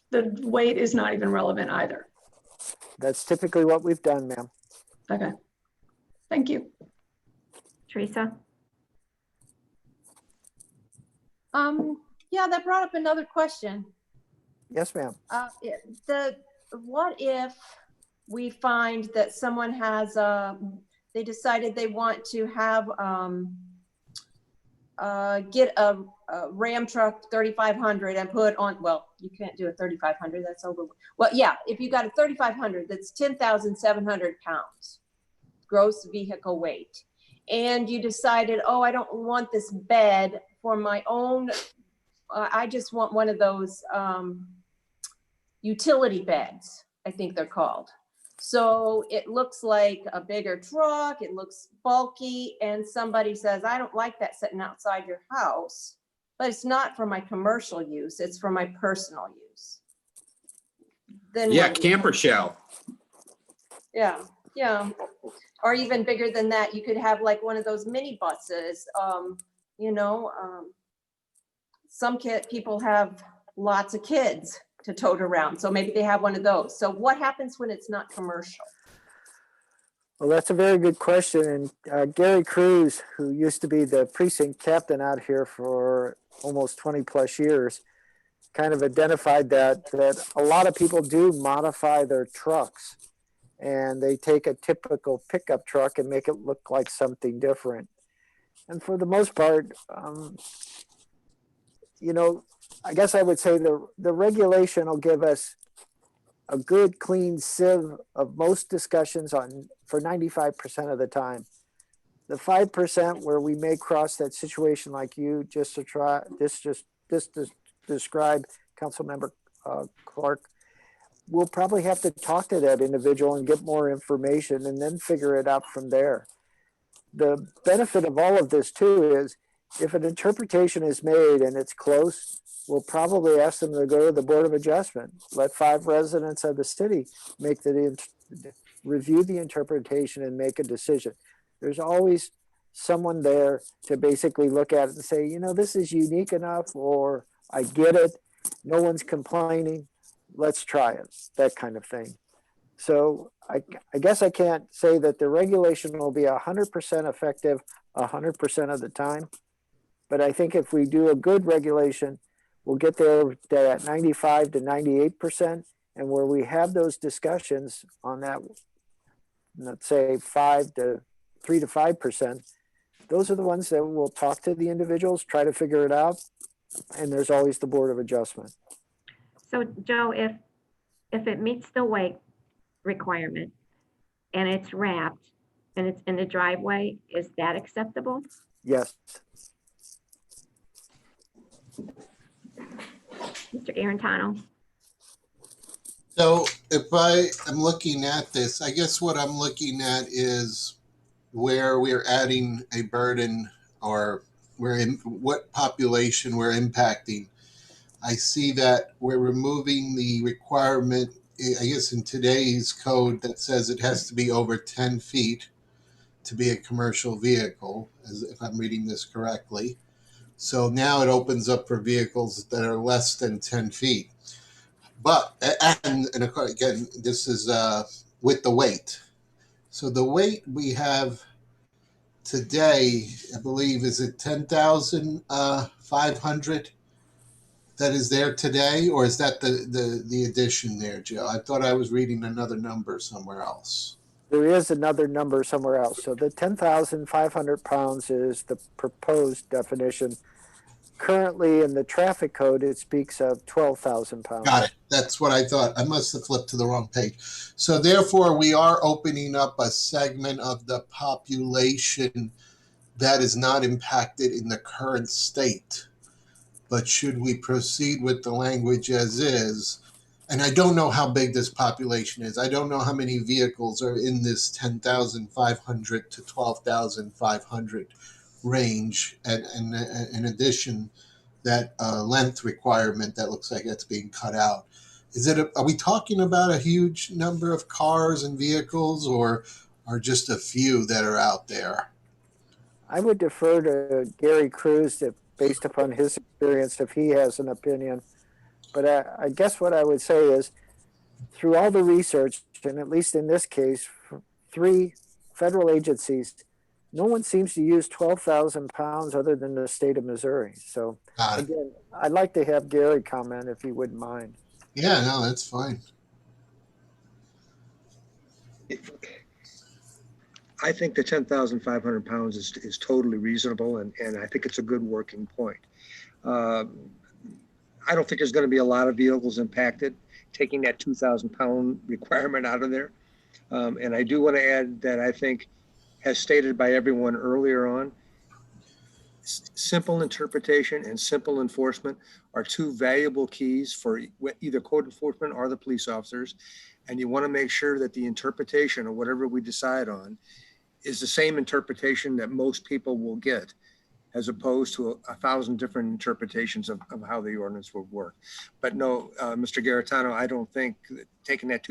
the weight is not even relevant either. That's typically what we've done, ma'am. Okay. Thank you. Teresa? Yeah, that brought up another question. Yes, ma'am. What if we find that someone has they decided they want to have get a Ram truck 3500 and put on, well, you can't do a 3500, that's over. Well, yeah, if you got a 3500 that's 10,700 pounds gross vehicle weight, and you decided, oh, I don't want this bed for my own, I just want one of those utility beds, I think they're called. So it looks like a bigger truck, it looks bulky, and somebody says, I don't like that sitting outside your house, but it's not for my commercial use, it's for my personal use. Then Yeah, camper shell. Yeah, or even bigger than that, you could have like one of those mini buses. Some people have lots of kids to tote around, so maybe they have one of those. So what happens when it's not commercial? Well, that's a very good question. And Gary Cruz, who used to be the precinct captain out here for almost 20 plus years, kind of identified that a lot of people do modify their trucks, and they take a typical pickup truck and make it look like something different. And for the most part, I guess I would say the regulation will give us a good, clean sieve of most discussions for 95% of the time. The 5% where we may cross that situation like you just to describe, Councilmember Clark, we'll probably have to talk to that individual and get more information and then figure it out from there. The benefit of all of this too is if an interpretation is made and it's close, we'll probably ask them to go to the Board of Adjustment. Let 5 residents of the city review the interpretation and make a decision. There's always someone there to basically look at it and say, you know, this is unique enough, or I get it, no one's complaining, let's try it, that kind of thing. So I guess I can't say that the regulation will be 100% effective 100% of the time. But I think if we do a good regulation, we'll get there at 95 to 98%. And where we have those discussions on that, let's say 3 to 5%, those are the ones that will talk to the individuals, try to figure it out. And there's always the Board of Adjustment. So Joe, if it meets the weight requirement and it's wrapped and it's in the driveway, is that acceptable? Yes. Mr. Garantano? So if I am looking at this, I guess what I'm looking at is where we're adding a burden, or what population we're impacting. I see that we're removing the requirement, I guess in today's code, that says it has to be over 10 feet to be a commercial vehicle, as if I'm reading this correctly. So now it opens up for vehicles that are less than 10 feet. But, and again, this is with the weight. So the weight we have today, I believe, is it 10,500 that is there today? Or is that the addition there, Joe? I thought I was reading another number somewhere else. There is another number somewhere else. So the 10,500 pounds is the proposed definition. Currently in the traffic code, it speaks of 12,000 pounds. Got it. That's what I thought. I must have flipped to the wrong page. So therefore, we are opening up a segment of the population that is not impacted in the current state. But should we proceed with the language as is, and I don't know how big this population is. I don't know how many vehicles are in this 10,500 to 12,500 range, and in addition, that length requirement that looks like it's being cut out. Are we talking about a huge number of cars and vehicles, or just a few that are out there? I would defer to Gary Cruz, based upon his experience, if he has an opinion. But I guess what I would say is, through all the research, and at least in this case, 3 federal agencies, no one seems to use 12,000 pounds other than the state of Missouri. So again, I'd like to have Gary comment if he wouldn't mind. Yeah, no, that's fine. I think the 10,500 pounds is totally reasonable, and I think it's a good working point. I don't think there's going to be a lot of vehicles impacted, taking that 2,000 pound requirement out of there. And I do want to add that I think, as stated by everyone earlier on, simple interpretation and simple enforcement are 2 valuable keys for either code enforcement or the police officers. And you want to make sure that the interpretation of whatever we decide on is the same interpretation that most people will get, as opposed to 1,000 different interpretations of how the ordinance will work. But no, Mr. Garantano, I don't think that taking it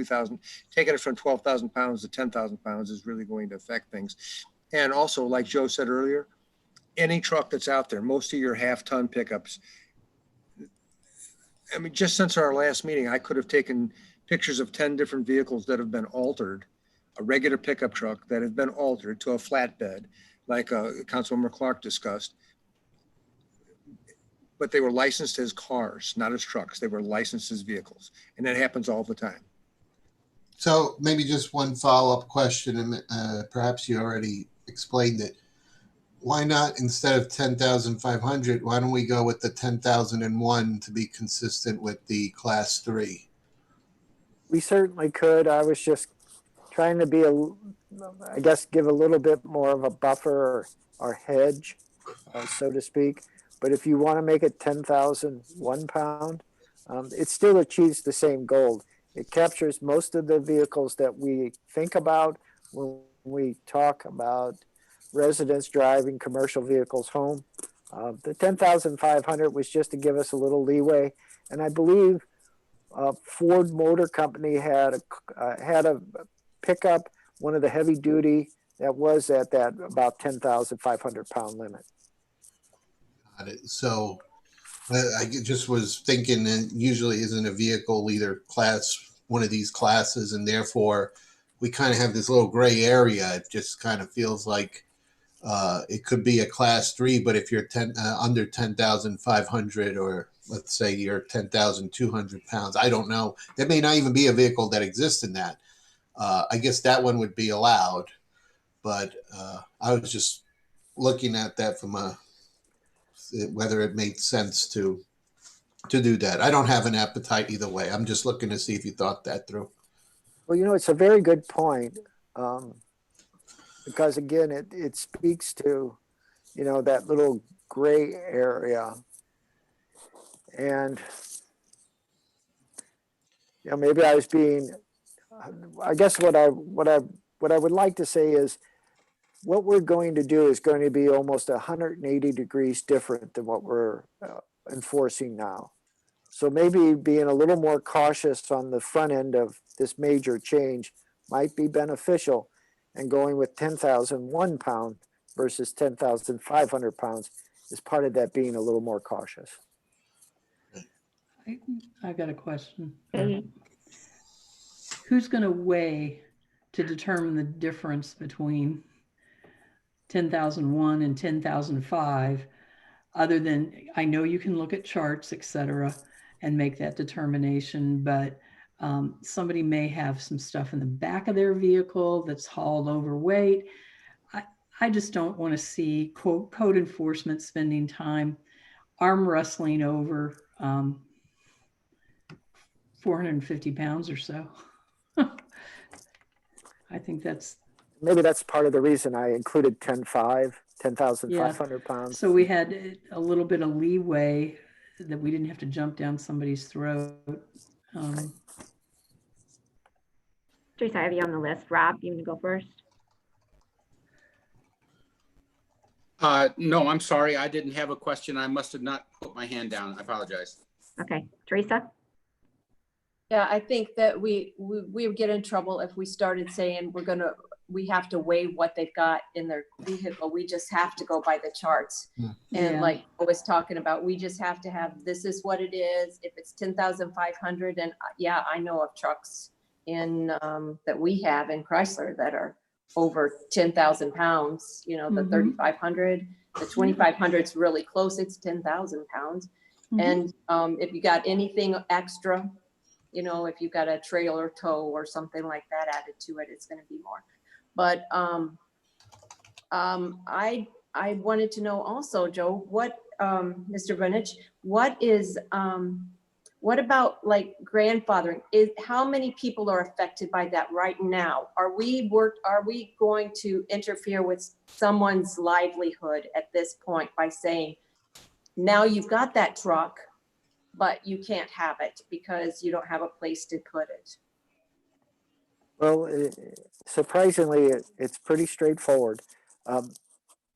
from 12,000 pounds to 10,000 pounds is really going to affect things. And also, like Joe said earlier, any truck that's out there, most of your half-ton pickups, I mean, just since our last meeting, I could have taken pictures of 10 different vehicles that have been altered, a regular pickup truck that have been altered to a flatbed, like Councilmember Clark discussed, but they were licensed as cars, not as trucks. They were licensed as vehicles, and that happens all the time. So maybe just one follow-up question, and perhaps you already explained it. Why not, instead of 10,500, why don't we go with the 10,001 to be consistent with the Class 3? We certainly could. I was just trying to be, I guess, give a little bit more of a buffer or hedge, so to speak. But if you want to make it 10,001 pound, it still achieves the same goal. It captures most of the vehicles that we think about when we talk about residents driving commercial vehicles home. The 10,500 was just to give us a little leeway. And I believe Ford Motor Company had a pickup, one of the heavy duty that was at that about 10,500 pound limit. Got it. So I just was thinking that usually isn't a vehicle either one of these classes, and therefore we kind of have this little gray area. It just kind of feels like it could be a class 3, but if you're under 10,500, or let's say you're 10,200 pounds, I don't know. There may not even be a vehicle that exists in that. I guess that one would be allowed, but I was just looking at that from whether it made sense to do that. I don't have an appetite either way. I'm just looking to see if you thought that through. Well, you know, it's a very good point. Because again, it speaks to, you know, that little gray area. And, you know, maybe I was being, I guess what I would like to say is what we're going to do is going to be almost 180 degrees different than what we're enforcing now. So maybe being a little more cautious on the front end of this major change might be beneficial, and going with 10,001 pound versus 10,500 pounds is part of that being a little more cautious. I got a question. Okay. Who's going to weigh to determine the difference between 10,001 and 10,005, other than, I know you can look at charts, et cetera, and make that determination, but somebody may have some stuff in the back of their vehicle that's hauled overweight. I just don't want to see code enforcement spending time arm wrestling over 450 pounds or so. I think that's, maybe that's part of the reason I included 10,500 pounds. so we had a little bit of leeway that we didn't have to jump down somebody's throat. Teresa, I have you on the list. Rob, you want to go first? No, I'm sorry. I didn't have a question. I must have not put my hand down. I apologize. Okay, Teresa? Yeah, I think that we would get in trouble if we started saying we have to weigh what they've got in their vehicle. We just have to go by the charts. And Yeah. like I was talking about, we just have to have, this is what it is. If it's 10,500, and yeah, I know of trucks in that we have in Chrysler that are over 10,000 pounds, you know, the 3,500, the 2,500 is really close. It's 10,000 pounds. And if you got anything extra, you know, if you've got a trailer tow or something like that added to it, it's going to be more. But I wanted to know also, Joe, what, Mr. Vinich, what about like grandfathering? How many people are affected by that right now? Are we going to interfere with someone's livelihood at this point by saying, now you've got that truck, but you can't have it because you don't have a place to put it? Well, surprisingly, it's pretty straightforward.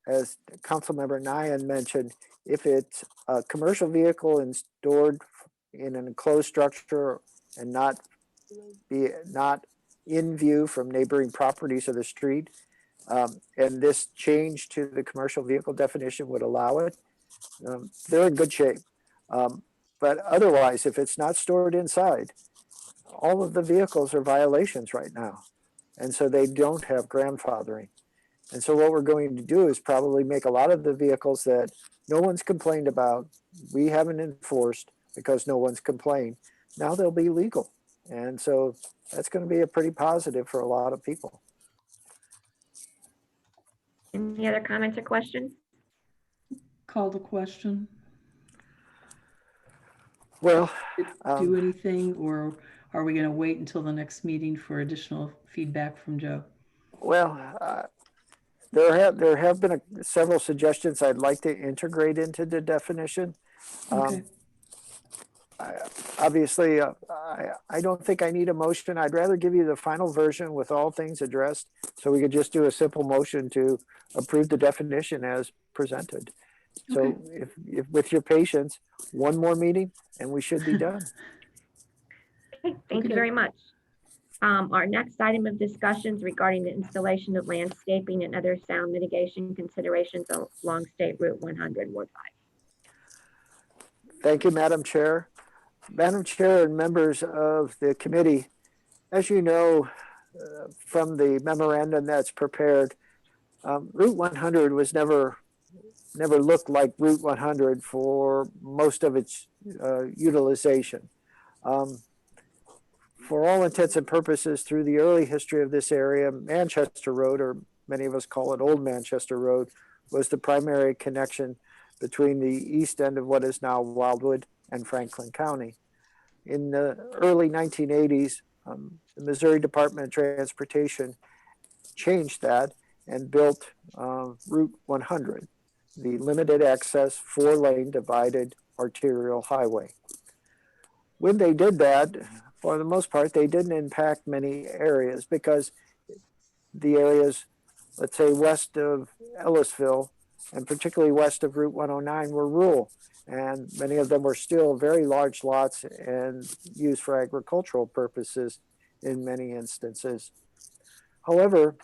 As Councilmember Nyan mentioned, if it's a commercial vehicle and stored in an enclosed structure and not in view from neighboring properties of the street, and this change to the commercial vehicle definition would allow it, they're in good shape. But otherwise, if it's not stored inside, all of the vehicles are violations right now. And so they don't have grandfathering. And so what we're going to do is probably make a lot of the vehicles that no one's complained about, we haven't enforced because no one's complained, now they'll be legal. And so that's going to be a pretty positive for a lot of people. Any other comments or questions? Call the question. Well, Do anything, or are we going to wait until the next meeting for additional feedback from Joe? Well, there have been several suggestions I'd like to integrate into the definition. Okay. Obviously, I don't think I need a motion. I'd rather give you the final version with all things addressed, so we could just do a simple motion to approve the definition as presented. So if with your patience, one more meeting and we should be done. Okay, thank you very much. Our next item of discussions regarding the installation of landscaping and other sound mitigation considerations along State Route 100, Ward 5. Thank you, Madam Chair. Madam Chair and members of the committee, as you know, from the memorandum that's prepared, Route 100 was never looked like Route 100 for most of its utilization. For all intents and purposes, through the early history of this area, Manchester Road, or many of us call it Old Manchester Road, was the primary connection between the east end of what is now Wildwood and Franklin County. In the early 1980s, the Missouri Department of Transportation changed that and built Route 100, the limited access 4-lane divided arterial highway. When they did that, for the most part, they didn't impact many areas because the areas, let's say west of Ellisville, and particularly west of Route 109 were rural. And many of them were still very large lots and used for agricultural purposes in many instances. However,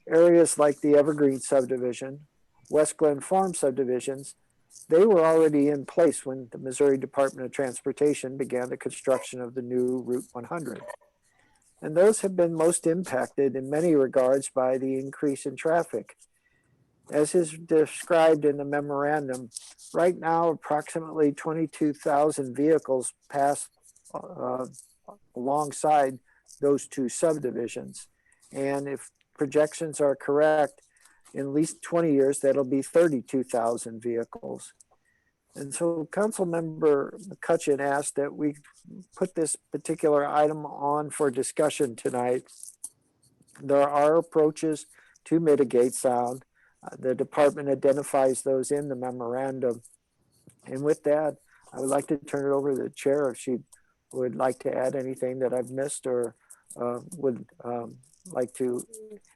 areas like the Evergreen subdivision, West Glen Farm subdivisions, they were already in place when the Missouri Department of Transportation began the construction of the new Route 100. And those have been most impacted in many regards by the increase in traffic. As is described in the memorandum, right now approximately 22,000 vehicles pass alongside those two subdivisions. And if projections are correct, in at least 20 years, that'll be 32,000 vehicles. And so Councilmember McCutcheon asked that we put this particular item on for discussion tonight. There are approaches to mitigate sound. The department identifies those in the memorandum. And with that, I would like to turn it over to the chair if she would like to add anything that I've missed or would like to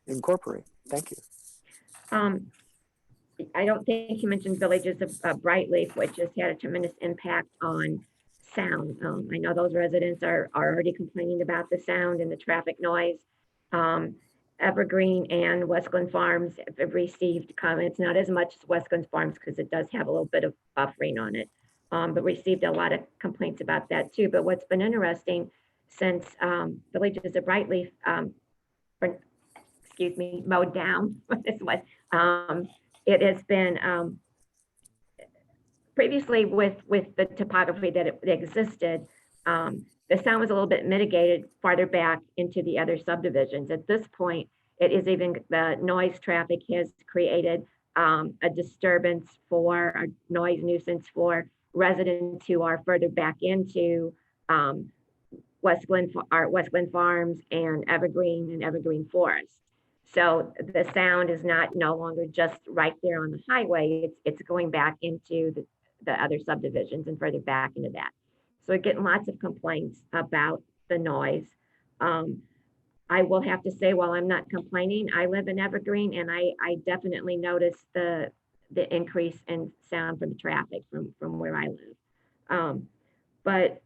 incorporate. Thank you. I don't think you mentioned Villages of Brightleaf, which has had a tremendous impact on sound. I know those residents are already complaining about the sound and the traffic noise. Evergreen and West Glen Farms have received comments, not as much as West Glen Farms because it does have a little bit of buffering on it, but received a lot of complaints about that too. But what's been interesting since Villages of Brightleaf, mowed down, this was, it has been previously with the topography that it existed, the sound was a little bit mitigated farther back into the other subdivisions. At this point, it is even the noise traffic has created a disturbance for a noise nuisance for residents who are further back into West Glen Farms and Evergreen Forest. So the sound is no longer just right there on the highway. It's going back into the other subdivisions and further back into that. So we're getting lots of complaints about the noise. I will have to say, while I'm not complaining, I live in Evergreen and I definitely notice the increase in sound from the traffic from where I live. But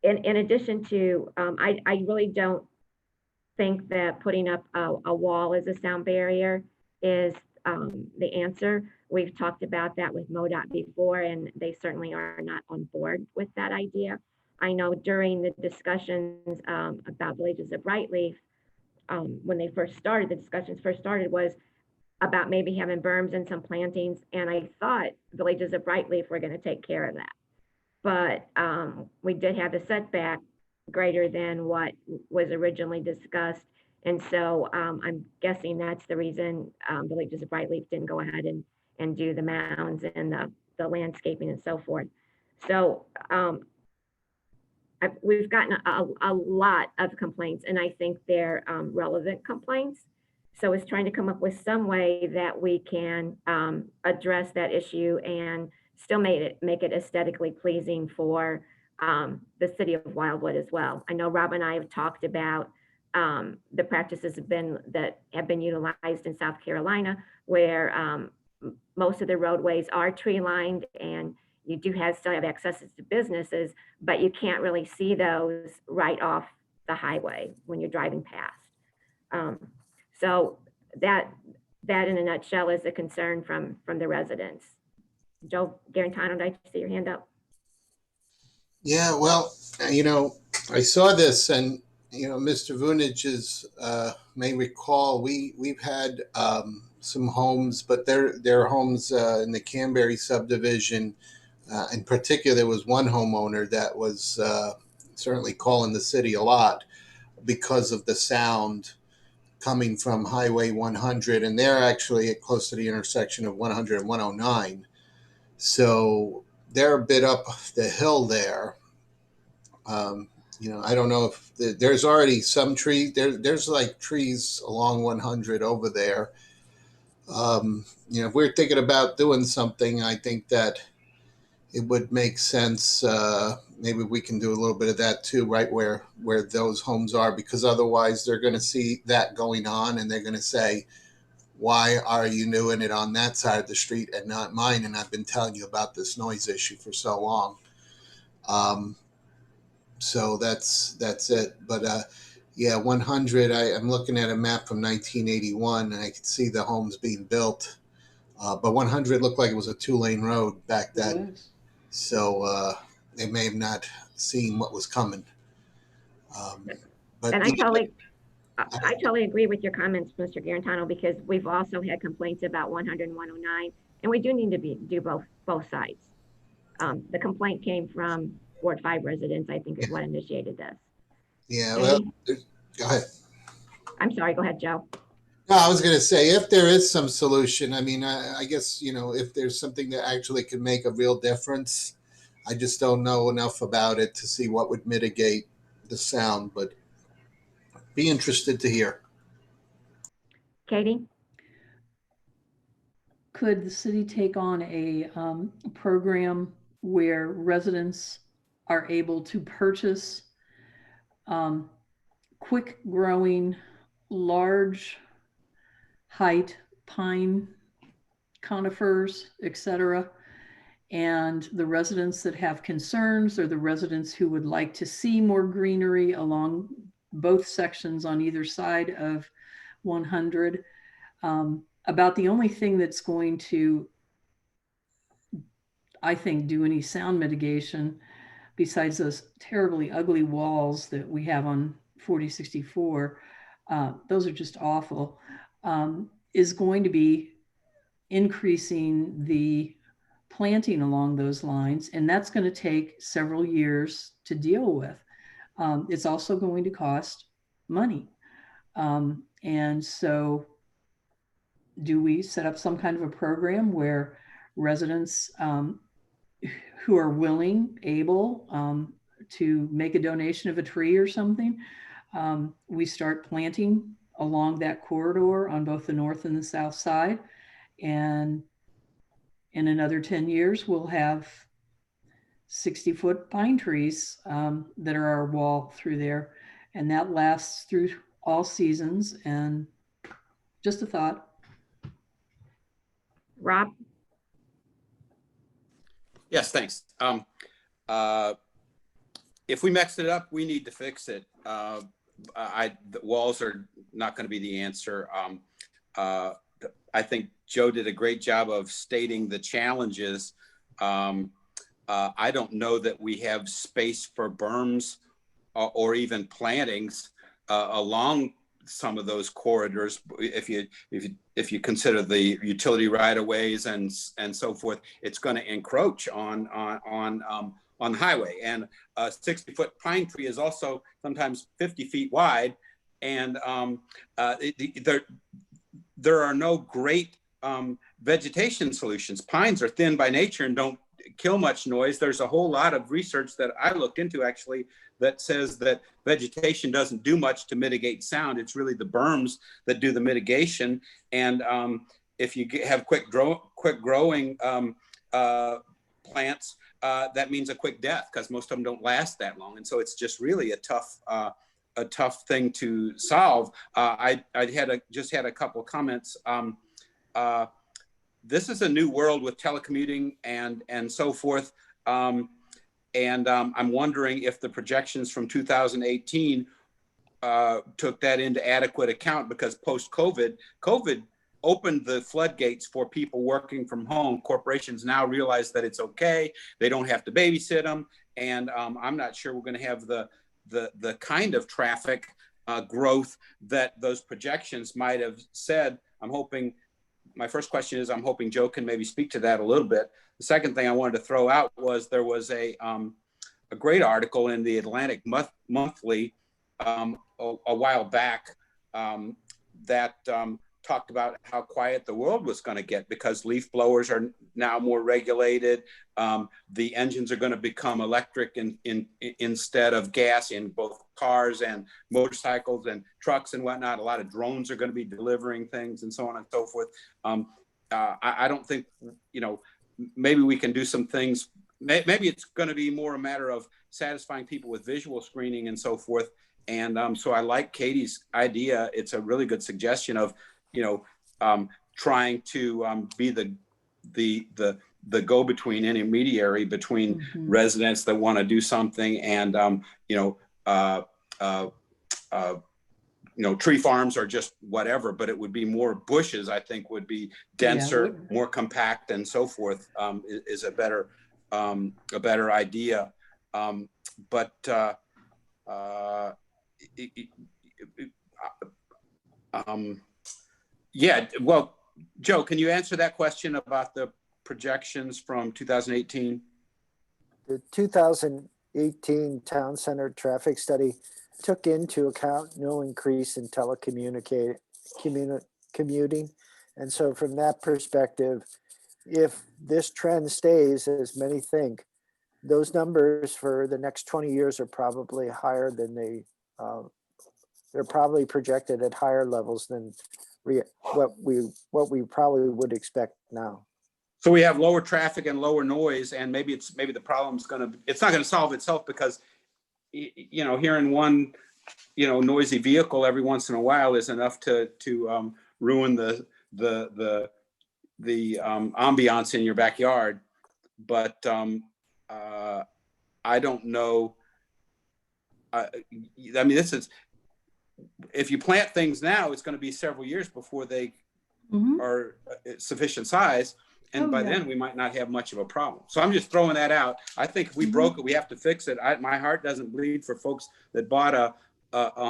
in addition to, I really don't think that putting up a wall as a sound barrier is the answer. We've talked about that with MoDOT before, and they certainly are not on board with that idea. I know during the discussions about Villages of Brightleaf, when they first started, the discussions first started was about maybe having berms and some plantings, and I thought Villages of Brightleaf were going to take care of that. But we did have the setback greater than what was originally discussed. And so I'm guessing that's the reason Villages of Brightleaf didn't go ahead and do the mounds and the landscaping and so forth. So we've gotten a lot of complaints, and I think they're relevant complaints. So it's trying to come up with some way that we can address that issue and still make it aesthetically pleasing for the city of Wildwood as well. I know Rob and I have talked about the practices that have been utilized in South Carolina, where most of the roadways are tree lined and you do still have access to businesses, but you can't really see those right off the highway when you're driving past. So that in a nutshell is a concern from the residents. Joe Garantano, I'd like to see your hand up. Yeah, well, I saw this, and Mr. Vunich may recall we've had some homes, but they're homes in the Canberry subdivision. In particular, there was one homeowner that was certainly calling the city a lot because of the sound coming from Highway 100, and they're actually close to the intersection of 100 and 109. So they're a bit up the hill there. I don't know if there's already some trees. There's like trees along 100 over there. If we're thinking about doing something, I think that it would make sense. Maybe we can do a little bit of that too, right where those homes are, because otherwise they're going to see that going on and they're going to say, why are you doing it on that side of the street and not mine? And I've been telling you about this noise issue for so long. So that's it. But yeah, 100, I'm looking at a map from 1981 and I could see the homes being built. But 100 looked like it was a 2-lane road back then. So they may have not seen what was coming. But And I totally agree with your comments, Mr. Garantano, because we've also had complaints about 100 and 109, and we do need to do both sides. The complaint came from Ward 5 residents, I think, is what initiated this. Yeah, well, go ahead. I'm sorry, go ahead, Joe. No, I was going to say, if there is some solution, I mean, I guess, if there's something that actually could make a real difference, I just don't know enough about it to see what would mitigate the sound, but be interested to hear. Katie? Could the city take on a program where residents are able to purchase quick growing, large height pine conifers, etc., and the residents that have concerns, or the residents who would like to see more greenery along both sections on either side of 100, about the only thing that's going to, I think, do any sound mitigation, besides those terribly ugly walls that we have on 4064, those are just awful, is going to be increasing the planting along those lines. And that's going to take several years to deal with. It's also going to cost money. And so do we set up some kind of a program where residents who are willing, able to make a donation of a tree or something, we start planting along that corridor on both the north and the south side. And in another 10 years, we'll have 60-foot pine trees that are our wall through there. And that lasts through all seasons. And just a thought. Rob? Yes, thanks. If we mixed it up, we need to fix it. The walls are not going to be the answer. I think Joe did a great job of stating the challenges. I don't know that we have space for berms or even plantings along some of those corridors. If you consider the utility right-of-ways and so forth, it's going to encroach on the highway. And a 60-foot pine tree is also sometimes 50 feet wide, and there are no great vegetation solutions. Pines are thin by nature and don't kill much noise. There's a whole lot of research that I looked into actually that says that vegetation doesn't do much to mitigate sound. It's really the berms that do the mitigation. And if you have quick growing plants, that means a quick death, because most of them don't last that long. And so it's just really a tough thing to solve. I just had a couple of comments. This is a new world with telecommuting and so forth. I'm wondering if the projections from 2018 took that into adequate account, because post-COVID, COVID opened the floodgates for people working from home. Corporations now realize that it's okay. They don't have to babysit them. And I'm not sure we're going to have the kind of traffic growth that those projections might have said. I'm hoping, my first question is, I'm hoping Joe can maybe speak to that a little bit. The second thing I wanted to throw out was there was a great article in the Atlantic Monthly a while back that talked about how quiet the world was going to get because leaf blowers are now more regulated. The engines are going to become electric instead of gas in both cars and motorcycles and trucks and whatnot. A lot of drones are going to be delivering things and so on and so forth. I don't think, maybe we can do some things. Maybe it's going to be more a matter of satisfying people with visual screening and so forth. And so I like Katie's idea. It's a really good suggestion of, trying to be the go-between intermediary between residents that want to do something and, tree farms are just whatever, but it would be more bushes, I think would be denser, more compact and so forth, is a better idea. Yeah, well, Joe, can you answer that question about the projections from 2018? The 2018 Town Center Traffic Study took into account no increase in commuting. And so from that perspective, if this trend stays, as many think, those numbers for the next 20 years are probably higher than they're probably projected at higher levels than what we probably would expect now. So we have lower traffic and lower noise, and maybe the problem's it's not going to solve itself, because hearing one noisy vehicle every once in a while is enough to ruin the ambiance in your backyard. But I don't know. This is, if you plant things now, it's going to be several years before they are sufficient size. And by then we might not have much of a problem. So I'm just throwing that out. I think if we broke it, we have to fix it. My heart doesn't bleed for folks that bought a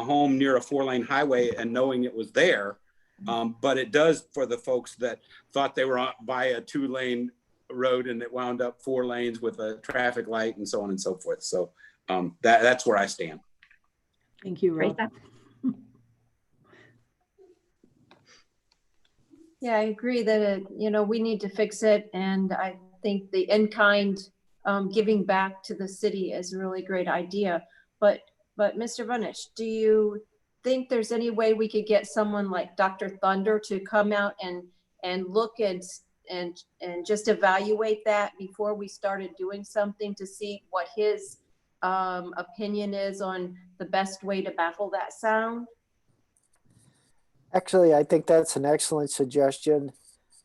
home near a 4-lane highway and knowing it was there. But it does for the folks that thought they were by a 2-lane road and it wound up 4 lanes with a traffic light and so on and so forth. So that's where I stand. Thank you, Rob. Yeah, I agree that, we need to fix it. And I think the in-kind giving back to the city is a really great idea. But Mr. Vunich, do you think there's any way we could get someone like Dr. Thunder to come out and look and just evaluate that before we started doing something, to see what his opinion is on the best way to baffle that sound? Actually, I think that's an excellent suggestion.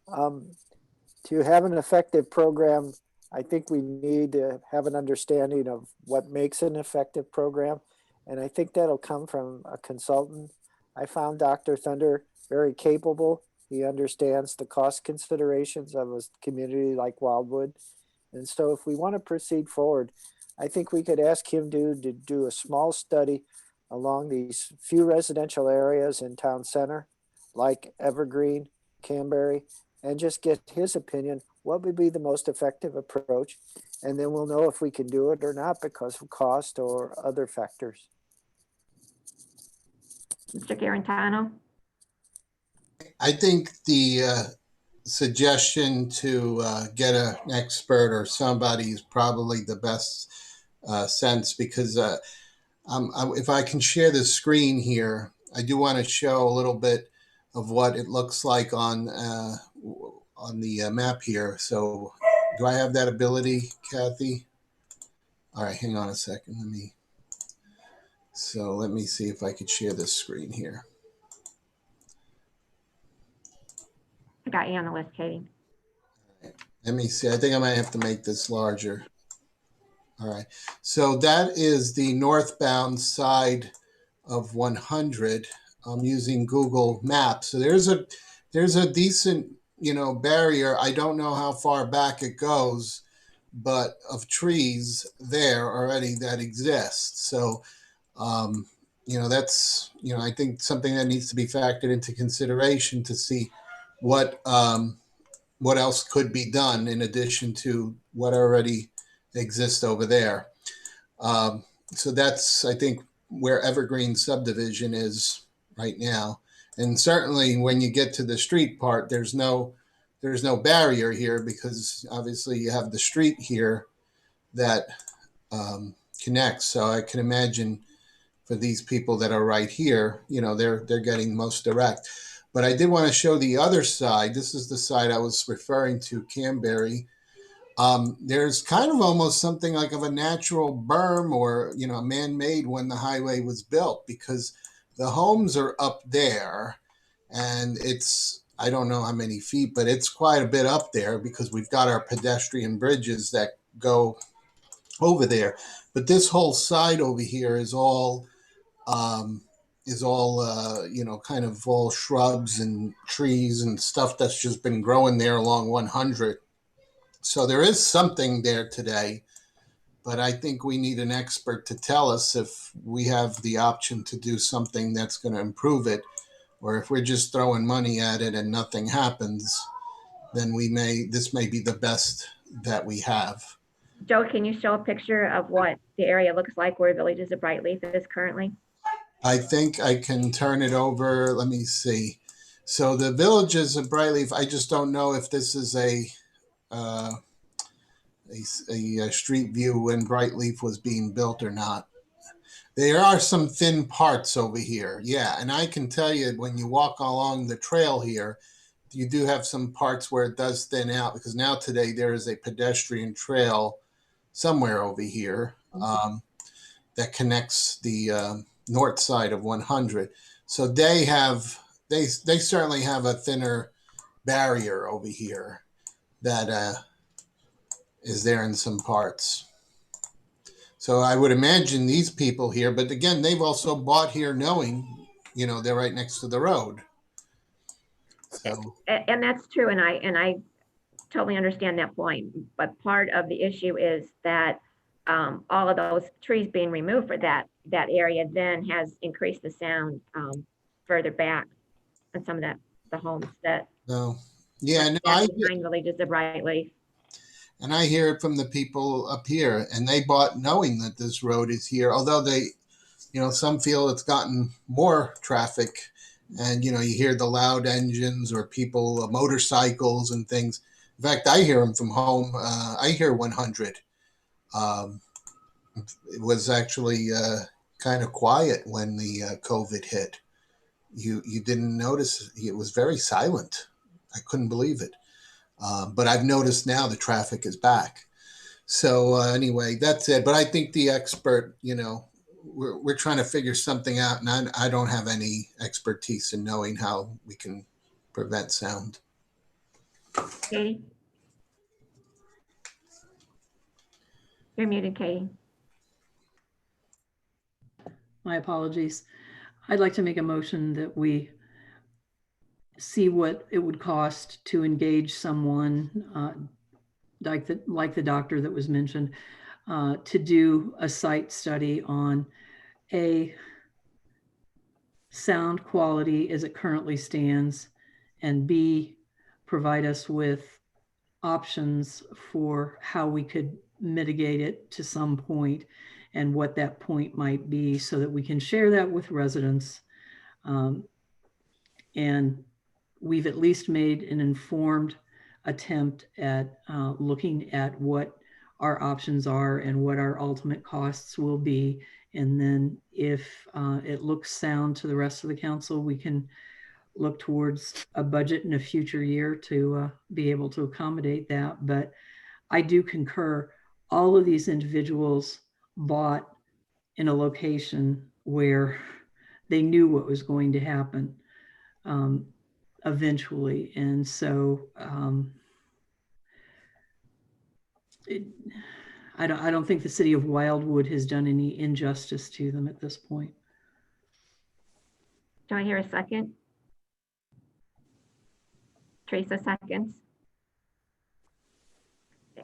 To have an effective program, I think we need to have an understanding of what makes an effective program. And I think that'll come from a consultant. I found Dr. Thunder very capable. He understands the cost considerations of a community like Wildwood. And so if we want to proceed forward, I think we could ask him to do a small study along these few residential areas in Town Center, like Evergreen, Canberry, and just get his opinion. What would be the most effective approach? And then we'll know if we can do it or not because of cost or other factors. Mr. Garantano? I think the suggestion to get an expert or somebody is probably the best sense, because if I can share the screen here, I do want to show a little bit of what it looks like on the map here. So do I have that ability, Kathy? All right, hang on a second. Let me see if I could share this screen here. I got you on the list, Katie. Let me see. I think I might have to make this larger. All right. So that is the northbound side of 100. I'm using Google Maps. So there's a decent, barrier. I don't know how far back it goes, but of trees there already that exist. So, that's, I think something that needs to be factored into consideration to see what else could be done in addition to what already exists over there. So that's, I think, where Evergreen subdivision is right now. And certainly when you get to the street part, there's no barrier here because obviously you have the street here that connects. So I can imagine for these people that are right here, they're getting most direct. But I did want to show the other side. This is the side I was referring to, Canberry. There's kind of almost something like of a natural berm or, man-made when the highway was built, because the homes are up there and it's, I don't know how many feet, but it's quite a bit up there because we've got our pedestrian bridges that go over there. But this whole side over here is all, kind of all shrubs and trees and stuff that's just been growing there along 100. So there is something there today, but I think we need an expert to tell us if we have the option to do something that's going to improve it, or if we're just throwing money at it and nothing happens, then this may be the best that we have. Joe, can you show a picture of what the area looks like where Villages of Brightleaf is currently? I think I can turn it over. Let me see. So the Villages of Brightleaf, I just don't know if this is a street view when Brightleaf was being built or not. There are some thin parts over here. Yeah. And I can tell you when you walk along the trail here, you do have some parts where it does thin out because now today there is a pedestrian trail somewhere over here that connects the north side of 100. So they certainly have a thinner barrier over here that is there in some parts. So I would imagine these people here, but again, they've also bought here knowing, they're right next to the road. So. And that's true, and I totally understand that point. But part of the issue is that all of those trees being removed for that area then has increased the sound further back on some of the homes that. No. Yeah, no, behind Villages of Brightleaf. And I hear it from the people up here, and they bought knowing that this road is here, although they, some feel it's gotten more traffic and, you hear the loud engines or people, motorcycles and things. In fact, I hear them from home. I hear 100. It was actually kind of quiet when the COVID hit. You didn't notice, it was very silent. I couldn't believe it. But I've noticed now the traffic is back. So anyway, that's it. But I think the expert, we're trying to figure something out, and I don't have any expertise in knowing how we can prevent sound. Katie? You're muted, Katie. My apologies. I'd like to make a motion that we see what it would cost to engage someone like the doctor that was mentioned to do a site study on A, sound quality as it currently stands, and B, provide us with options for how we could mitigate it to some point and what that point might be so that we can share that with residents. And we've at least made an informed attempt at looking at what our options are and what our ultimate costs will be. And then if it looks sound to the rest of the council, we can look towards a budget in a future year to be able to accommodate that. But I do concur, all of these individuals bought in a location where they knew what was going to happen eventually. And so I don't think the city of Wildwood has done any injustice to them at this point. Do I hear a second? Teresa seconds.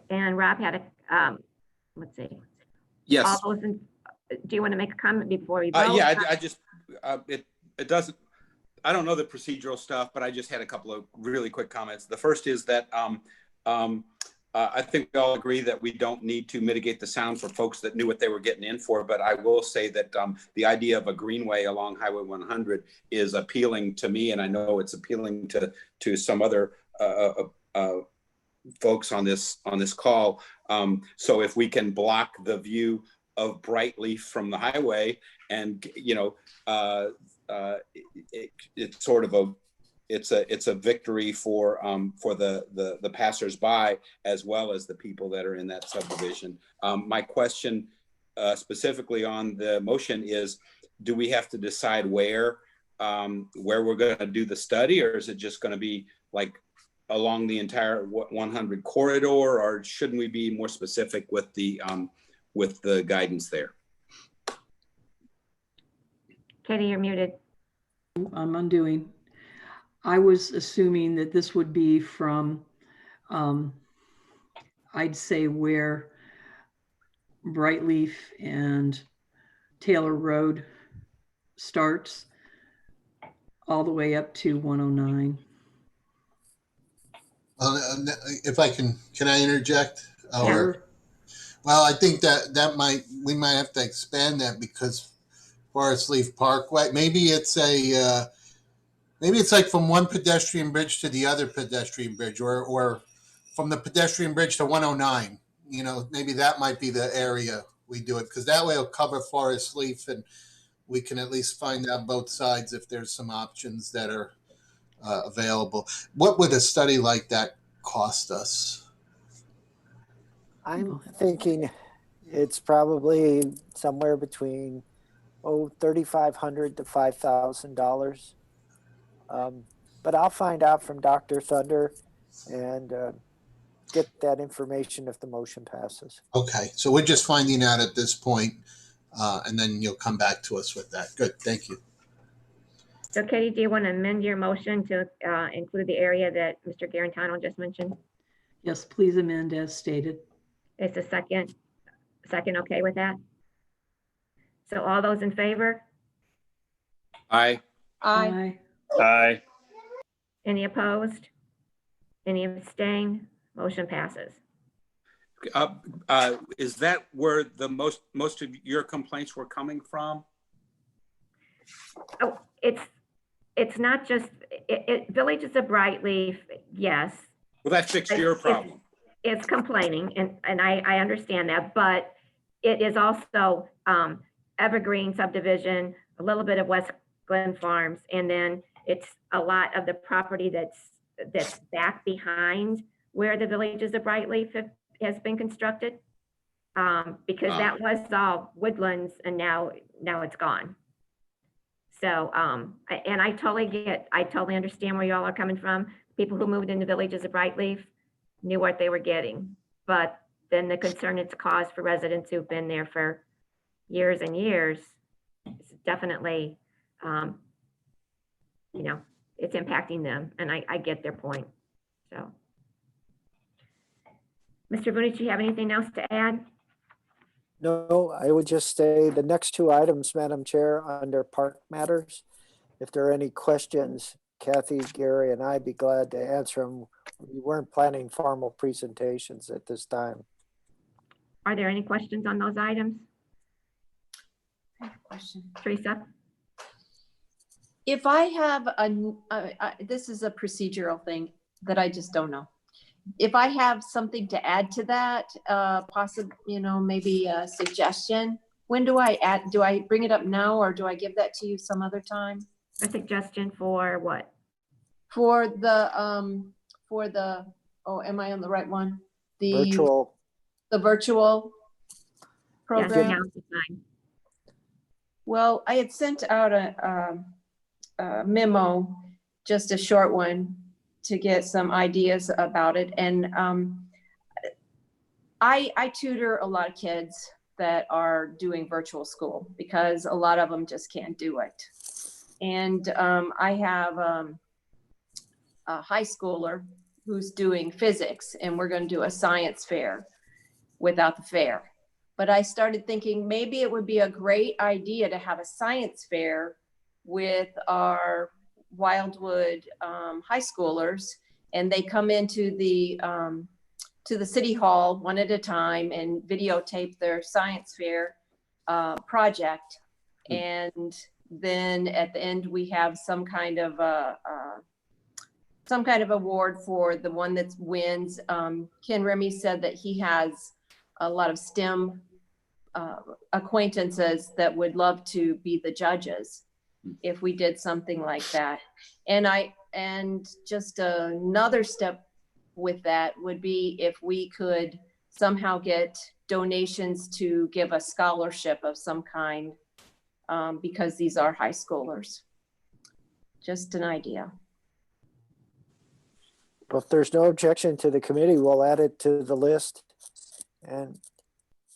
And Rob had a, let's see. Yes. All those in, do you want to make a comment before we vote? Yeah, I just, it doesn't, I don't know the procedural stuff, but I just had a couple of really quick comments. The first is that I think we all agree that we don't need to mitigate the sound for folks that knew what they were getting in for, but I will say that the idea of a greenway along Highway 100 is appealing to me, and I know it's appealing to some other folks on this call. So if we can block the view of Brightleaf from the highway, and it's sort of a victory for the passersby as well as the people that are in that subdivision. My question specifically on the motion is, do we have to decide where we're going to do the study, or is it just going to be like along the entire 100 corridor, or shouldn't we be more specific with the guidance there? Katie, you're muted. I'm undoing. I was assuming that this would be from, I'd say where Brightleaf and Taylor Road starts all the way up to 109. If I can I interject? Sure. Well, I think that we might have to expand that, because Forest Leaf Parkway, maybe it's like from one pedestrian bridge to the other pedestrian bridge, or from the pedestrian bridge to 109. Maybe that might be the area we do it, because that way it'll cover Forest Leaf, and we can at least find out both sides if there's some options that are available. What would a study like that cost us? I'm thinking it's probably somewhere between $3,500 to $5,000. But I'll find out from Dr. Thunder and get that information if the motion passes. Okay, so we're just finding out at this point, and then you'll come back to us with that. Good, thank you. So Katie, do you want to amend your motion to include the area that Mr. Garantano just mentioned? Yes, please amend as stated. It's a second okay with that? So all those in favor? Aye. Aye. Aye. Any opposed? Any abstain? Motion passes. Is that where the most of your complaints were coming from? Oh, it's not just Villages of Brightleaf, yes. Well, that fixed your problem. It's complaining, and I understand that, but it is also Evergreen subdivision, a little bit of West Glen Farms, and then it's a lot of the property that's back behind where the Villages of Brightleaf has been constructed, because that was all woodlands, and now it's gone. So, and I totally understand where y'all are coming from. People who moved into Villages of Brightleaf knew what they were getting, but then the concern it's caused for residents who've been there for years and years, it's definitely, it's impacting them, and I get their point. So, Mr. Vunich, do you have anything else to add? No, I would just say the next two items, Madam Chair, under park matters. If there are any questions, Kathy, Gary, and I'd be glad to answer them. We weren't planning formal presentations at this time. Are there any questions on those items? I have a question. Teresa? If I have this is a procedural thing that I just don't know. If I have something to add to that, possibly, maybe a suggestion, when do I bring it up now, or do I give that to you some other time? A suggestion for what? For the, oh, am I on the right one? Virtual. The virtual Yes, program? now's the time. Well, I had sent out a memo, just a short one, to get some ideas about it. And I tutor a lot of kids that are doing virtual school, because a lot of them just can't do it. And I have a high schooler who's doing physics, and we're going to do a science fair without the fair. But I started thinking maybe it would be a great idea to have a science fair with our Wildwood high schoolers, and they come into the to the city hall one at a time and videotape their science fair project. And then at the end, we have some kind of award for the one that wins. Ken Remy said that he has a lot of STEM acquaintances that would love to be the judges if we did something like that. And just another step with that would be if we could somehow get donations to give a scholarship of some kind, because these are high schoolers. Just an idea. Well, if there's no objection to the committee, we'll add it to the list. And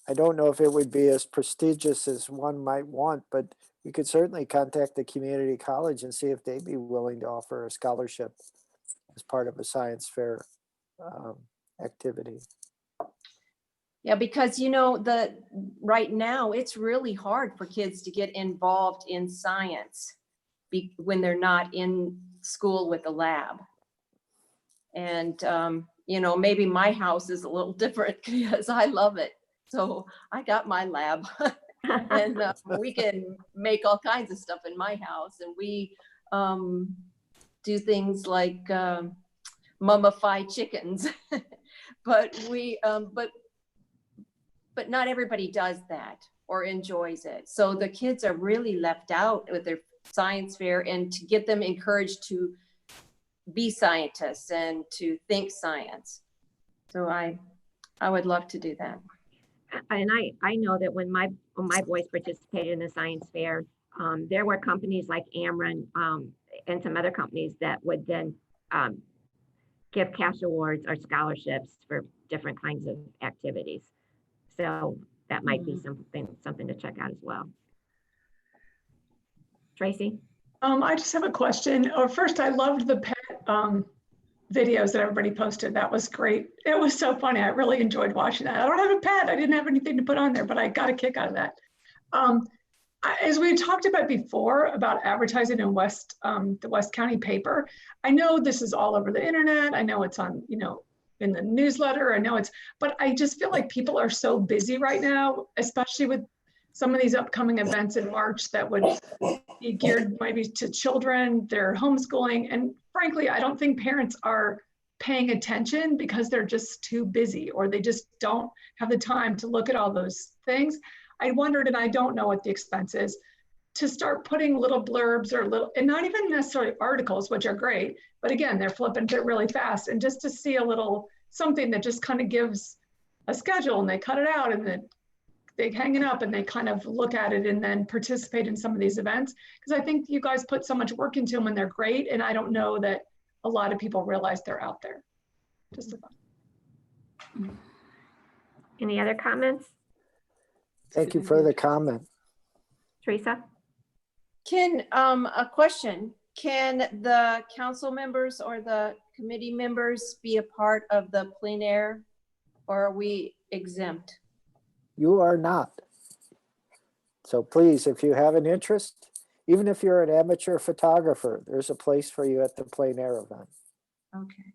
I don't know if it would be as prestigious as one might want, but we could certainly contact the community college and see if they'd be willing to offer a scholarship as part of a science fair activity. Yeah, because right now it's really hard for kids to get involved in science when they're not in school with a lab. And maybe my house is a little different because I love it. So I got my lab and we can make all kinds of stuff in my house. And we do things like mummify chickens, but not everybody does that or enjoys it. So the kids are really left out with their science fair, and to get them encouraged to be scientists and to think science. So I would love to do that. And I know that when my boys participated in the science fair, there were companies like Ameren and some other companies that would then give cash awards or scholarships for different kinds of activities. So that might be something to check out as well. Tracy? I just have a question. First, I loved the pet videos that everybody posted. That was great. It was so funny. I really enjoyed watching that. I don't have a pet. I didn't have anything to put on there, but I got a kick out of that. As we talked about before about advertising in the West County paper, I know this is all over the internet. I know it's on, in the newsletter. But I just feel like people are so busy right now, especially with some of these upcoming events in March that would be geared maybe to children, they're homeschooling. And frankly, I don't think parents are paying attention because they're just too busy, or they just don't have the time to look at all those things. I wondered, and I don't know what the expense is, to start putting little blurbs and not even necessarily articles, which are great, but again, they're flipping through really fast. And just to see a little something that just kind of gives a schedule, and they cut it out and then they hang it up and they kind of look at it and then participate in some of these events. Because I think you guys put so much work into them and they're great. And I don't know that a lot of people realize they're out there. Just a thought. Any other comments? Thank you for the comment. Teresa? A question. Can the council members or the committee members be a part of the plein air, or are we exempt? You are not. So please, if you have an interest, even if you're an amateur photographer, there's a place for you at the plein air event. Okay.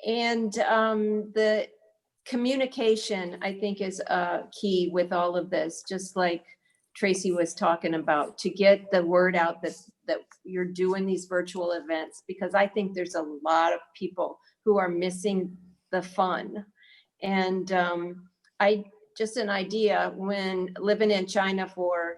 And the communication, I think, is key with all of this, just like Tracy was talking about, to get the word out that you're doing these virtual events, because I think there's a lot of people who are missing the fun. And just an idea, when living in China for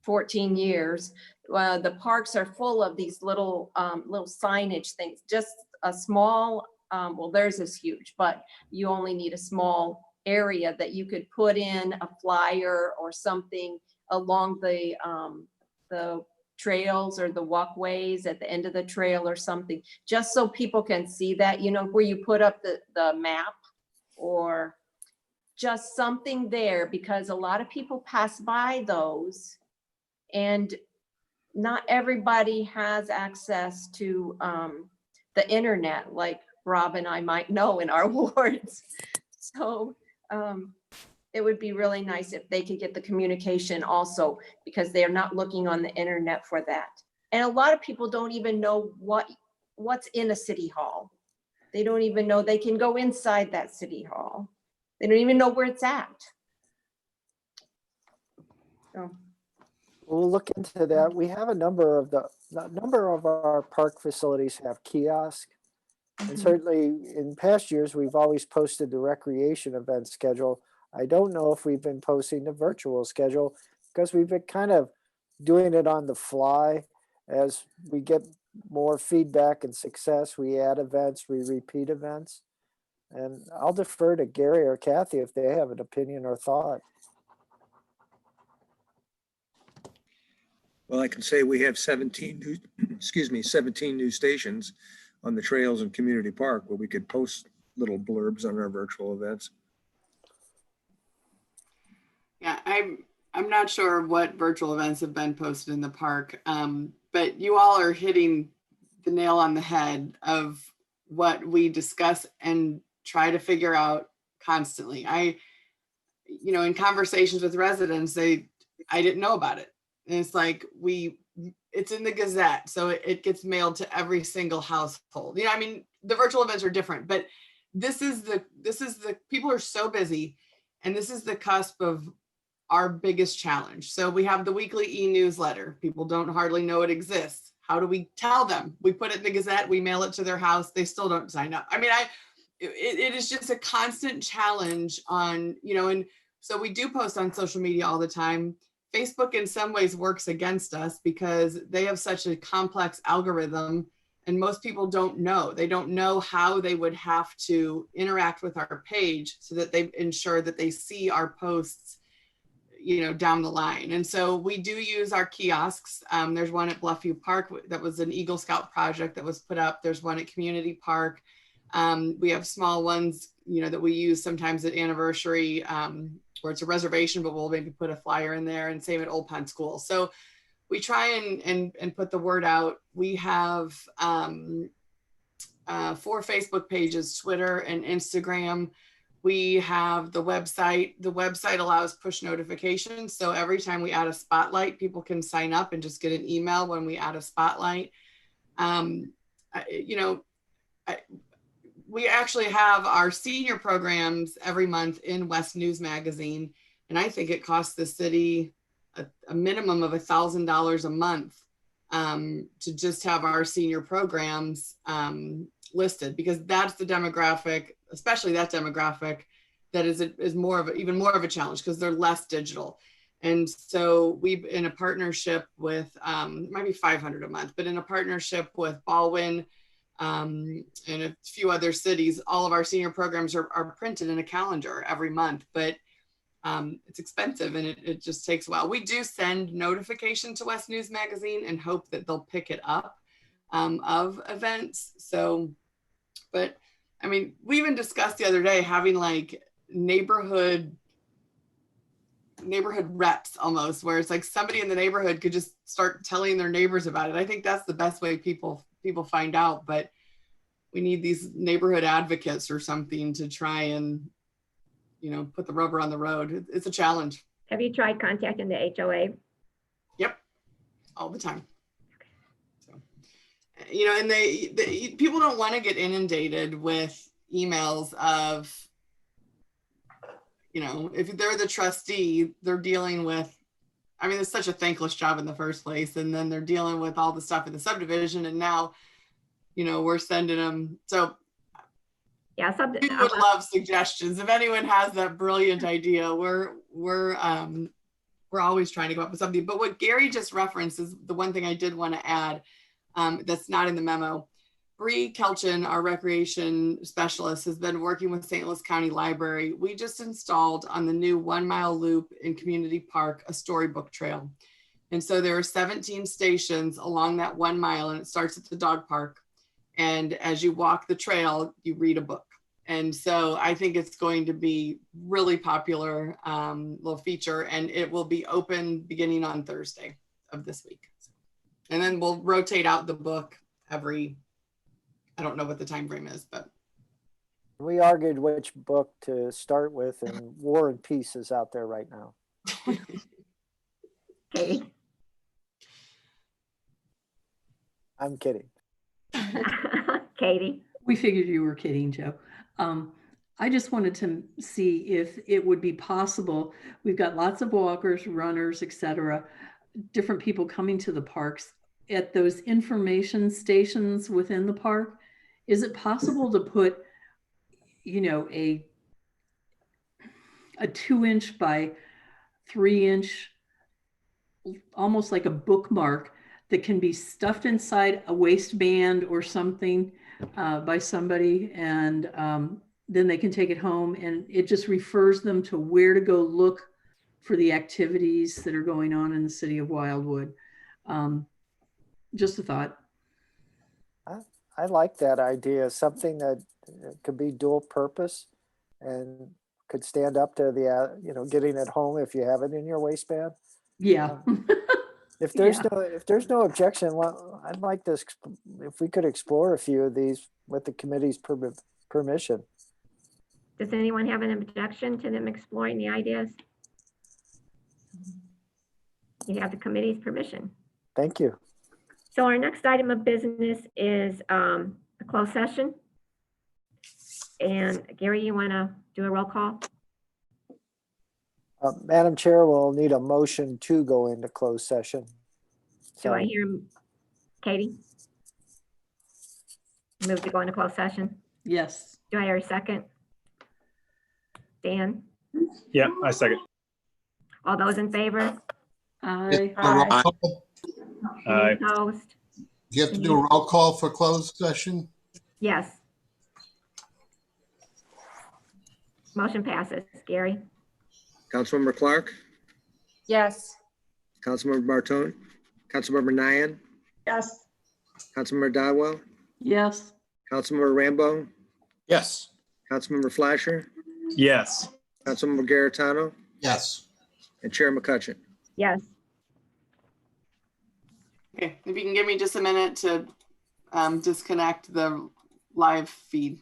14 years, the parks are full of these little signage things, just a small, well, theirs is huge, but you only need a small area that you could put in a flyer or something along the trails or the walkways at the end of the trail or something, just so people can see that, where you put up the map, or just something there, because a lot of people pass by those and not everybody has access to the internet, like Rob and I might know in our wards. So it would be really nice if they could get the communication also, because they're not looking on the internet for that. And a lot of people don't even know what's in a city hall. They don't even know they can go inside that city hall. They don't even know where it's at. So. We'll look into that. We have a number of our park facilities have kiosks. And certainly in past years, we've always posted the recreation event schedule. I don't know if we've been posting the virtual schedule because we've been kind of doing it on the fly. As we get more feedback and success, we add events, we repeat events. And I'll defer to Gary or Kathy if they have an opinion or thought. Well, I can say we have 17 new stations on the trails in Community Park where we could post little blurbs on our virtual events. Yeah, I'm not sure what virtual events have been posted in the park, but you all are hitting the nail on the head of what we discuss and try to figure out constantly. In conversations with residents, I didn't know about it. And it's like, it's in the Gazette, so it gets mailed to every single household. The virtual events are different, but this is the people are so busy, and this is the cusp of our biggest challenge. So we have the weekly e-newsletter. People don't hardly know it exists. How do we tell them? We put it in the Gazette, we mail it to their house, they still don't sign up. It is just a constant challenge on, and so we do post on social media all the time. Facebook in some ways works against us because they have such a complex algorithm, and most people don't know. They don't know how they would have to interact with our page so that they ensure that they see our posts, down the line. And so we do use our kiosks. There's one at Bluffview Park that was an Eagle Scout project that was put up. There's one at Community Park. We have small ones, that we use sometimes at Anniversary, where it's a reservation, but we'll maybe put a flyer in there, and same at Old Penn School. So we try and put the word out. We have 4 Facebook pages, Twitter and Instagram. We have the website. The website allows push notifications. So every time we add a spotlight, people can sign up and just get an email when we add a spotlight. We actually have our senior programs every month in West News Magazine. And I think it costs the city a minimum of $1,000 a month to just have our senior programs listed, because that's the demographic, especially that demographic, that is even more of a challenge because they're less digital. And so we've in a partnership with, it might be $500 a month, but in a partnership with Baldwin, and a few other cities, all of our senior programs are printed in a calendar every month, but it's expensive and it just takes a while. We do send notification to West News Magazine and hope that they'll pick it up of events. So, but we even discussed the other day having like neighborhood reps almost, where it's like somebody in the neighborhood could just start telling their neighbors about it. I think that's the best way people find out, but we need these neighborhood advocates or something to try and, put the rubber on the road. It's a challenge. Have you tried contacting the HOA? Yep, all the time. So, and they people don't want to get inundated with emails of, if they're the trustee, they're dealing with, it's such a thankless job in the first place. And then they're dealing with all the stuff in the subdivision. And now, we're sending them. So yeah, we would love suggestions. If anyone has that brilliant idea, we're always trying to come up with something. But what Gary just referenced is the one thing I did want to add that's not in the memo. Bree Kelchin, our recreation specialist, has been working with St. Louis County Library. We just installed on the new 1 mile loop in Community Park a storybook trail. And so there are 17 stations along that 1 mile, and it starts at the dog park. And as you walk the trail, you read a book. And so I think it's going to be really popular little feature, and it will be open beginning on Thursday of this week. And then we'll rotate out the book every, I don't know what the time frame is, but We argued which book to start with, and War and Peace is out there right now. Katie? I'm kidding. Katie? We figured you were kidding, Joe. I just wanted to see if it would be possible. We've got lots of walkers, runners, etc., different people coming to the parks. At those information stations within the park, is it possible to put, you know, a 2-inch by 3-inch, almost like a bookmark that can be stuffed inside a waistband or something by somebody, and then they can take it home, and it just refers them to where to go look for the activities that are going on in the city of Wildwood. Just a thought. I like that idea, something that could be dual purpose and could stand up to the, getting it home if you have it in your waistband. Yeah. If there's Yeah. if there's no objection, well, I'd like to, if we could explore a few of these with the committee's permission. Does anyone have an objection to them exploring the ideas? You have the committee's permission. Thank you. So our next item of business is a closed session. And Gary, you want to do a roll call? Madam Chair, we'll need a motion to go into closed session. Do I hear Katie? Move to go into closed session. Yes. Do I hear a second? Dan? Yeah, I second. All those in favor? I A roll call? Aye. Any opposed? Do you have to do a roll call for closed session? Yes. Motion passes. Gary? Councilmember Clark, Yes. Councilmember Bartone, Councilmember Nyan, Yes. Councilmember Dodwell, Yes. Councilmember Rambo, Yes. Councilmember Flasher, Yes. Councilmember Garitano, Yes. and Chair McCutcheon. Yes. okay, if you can give me just a minute to disconnect the live feed.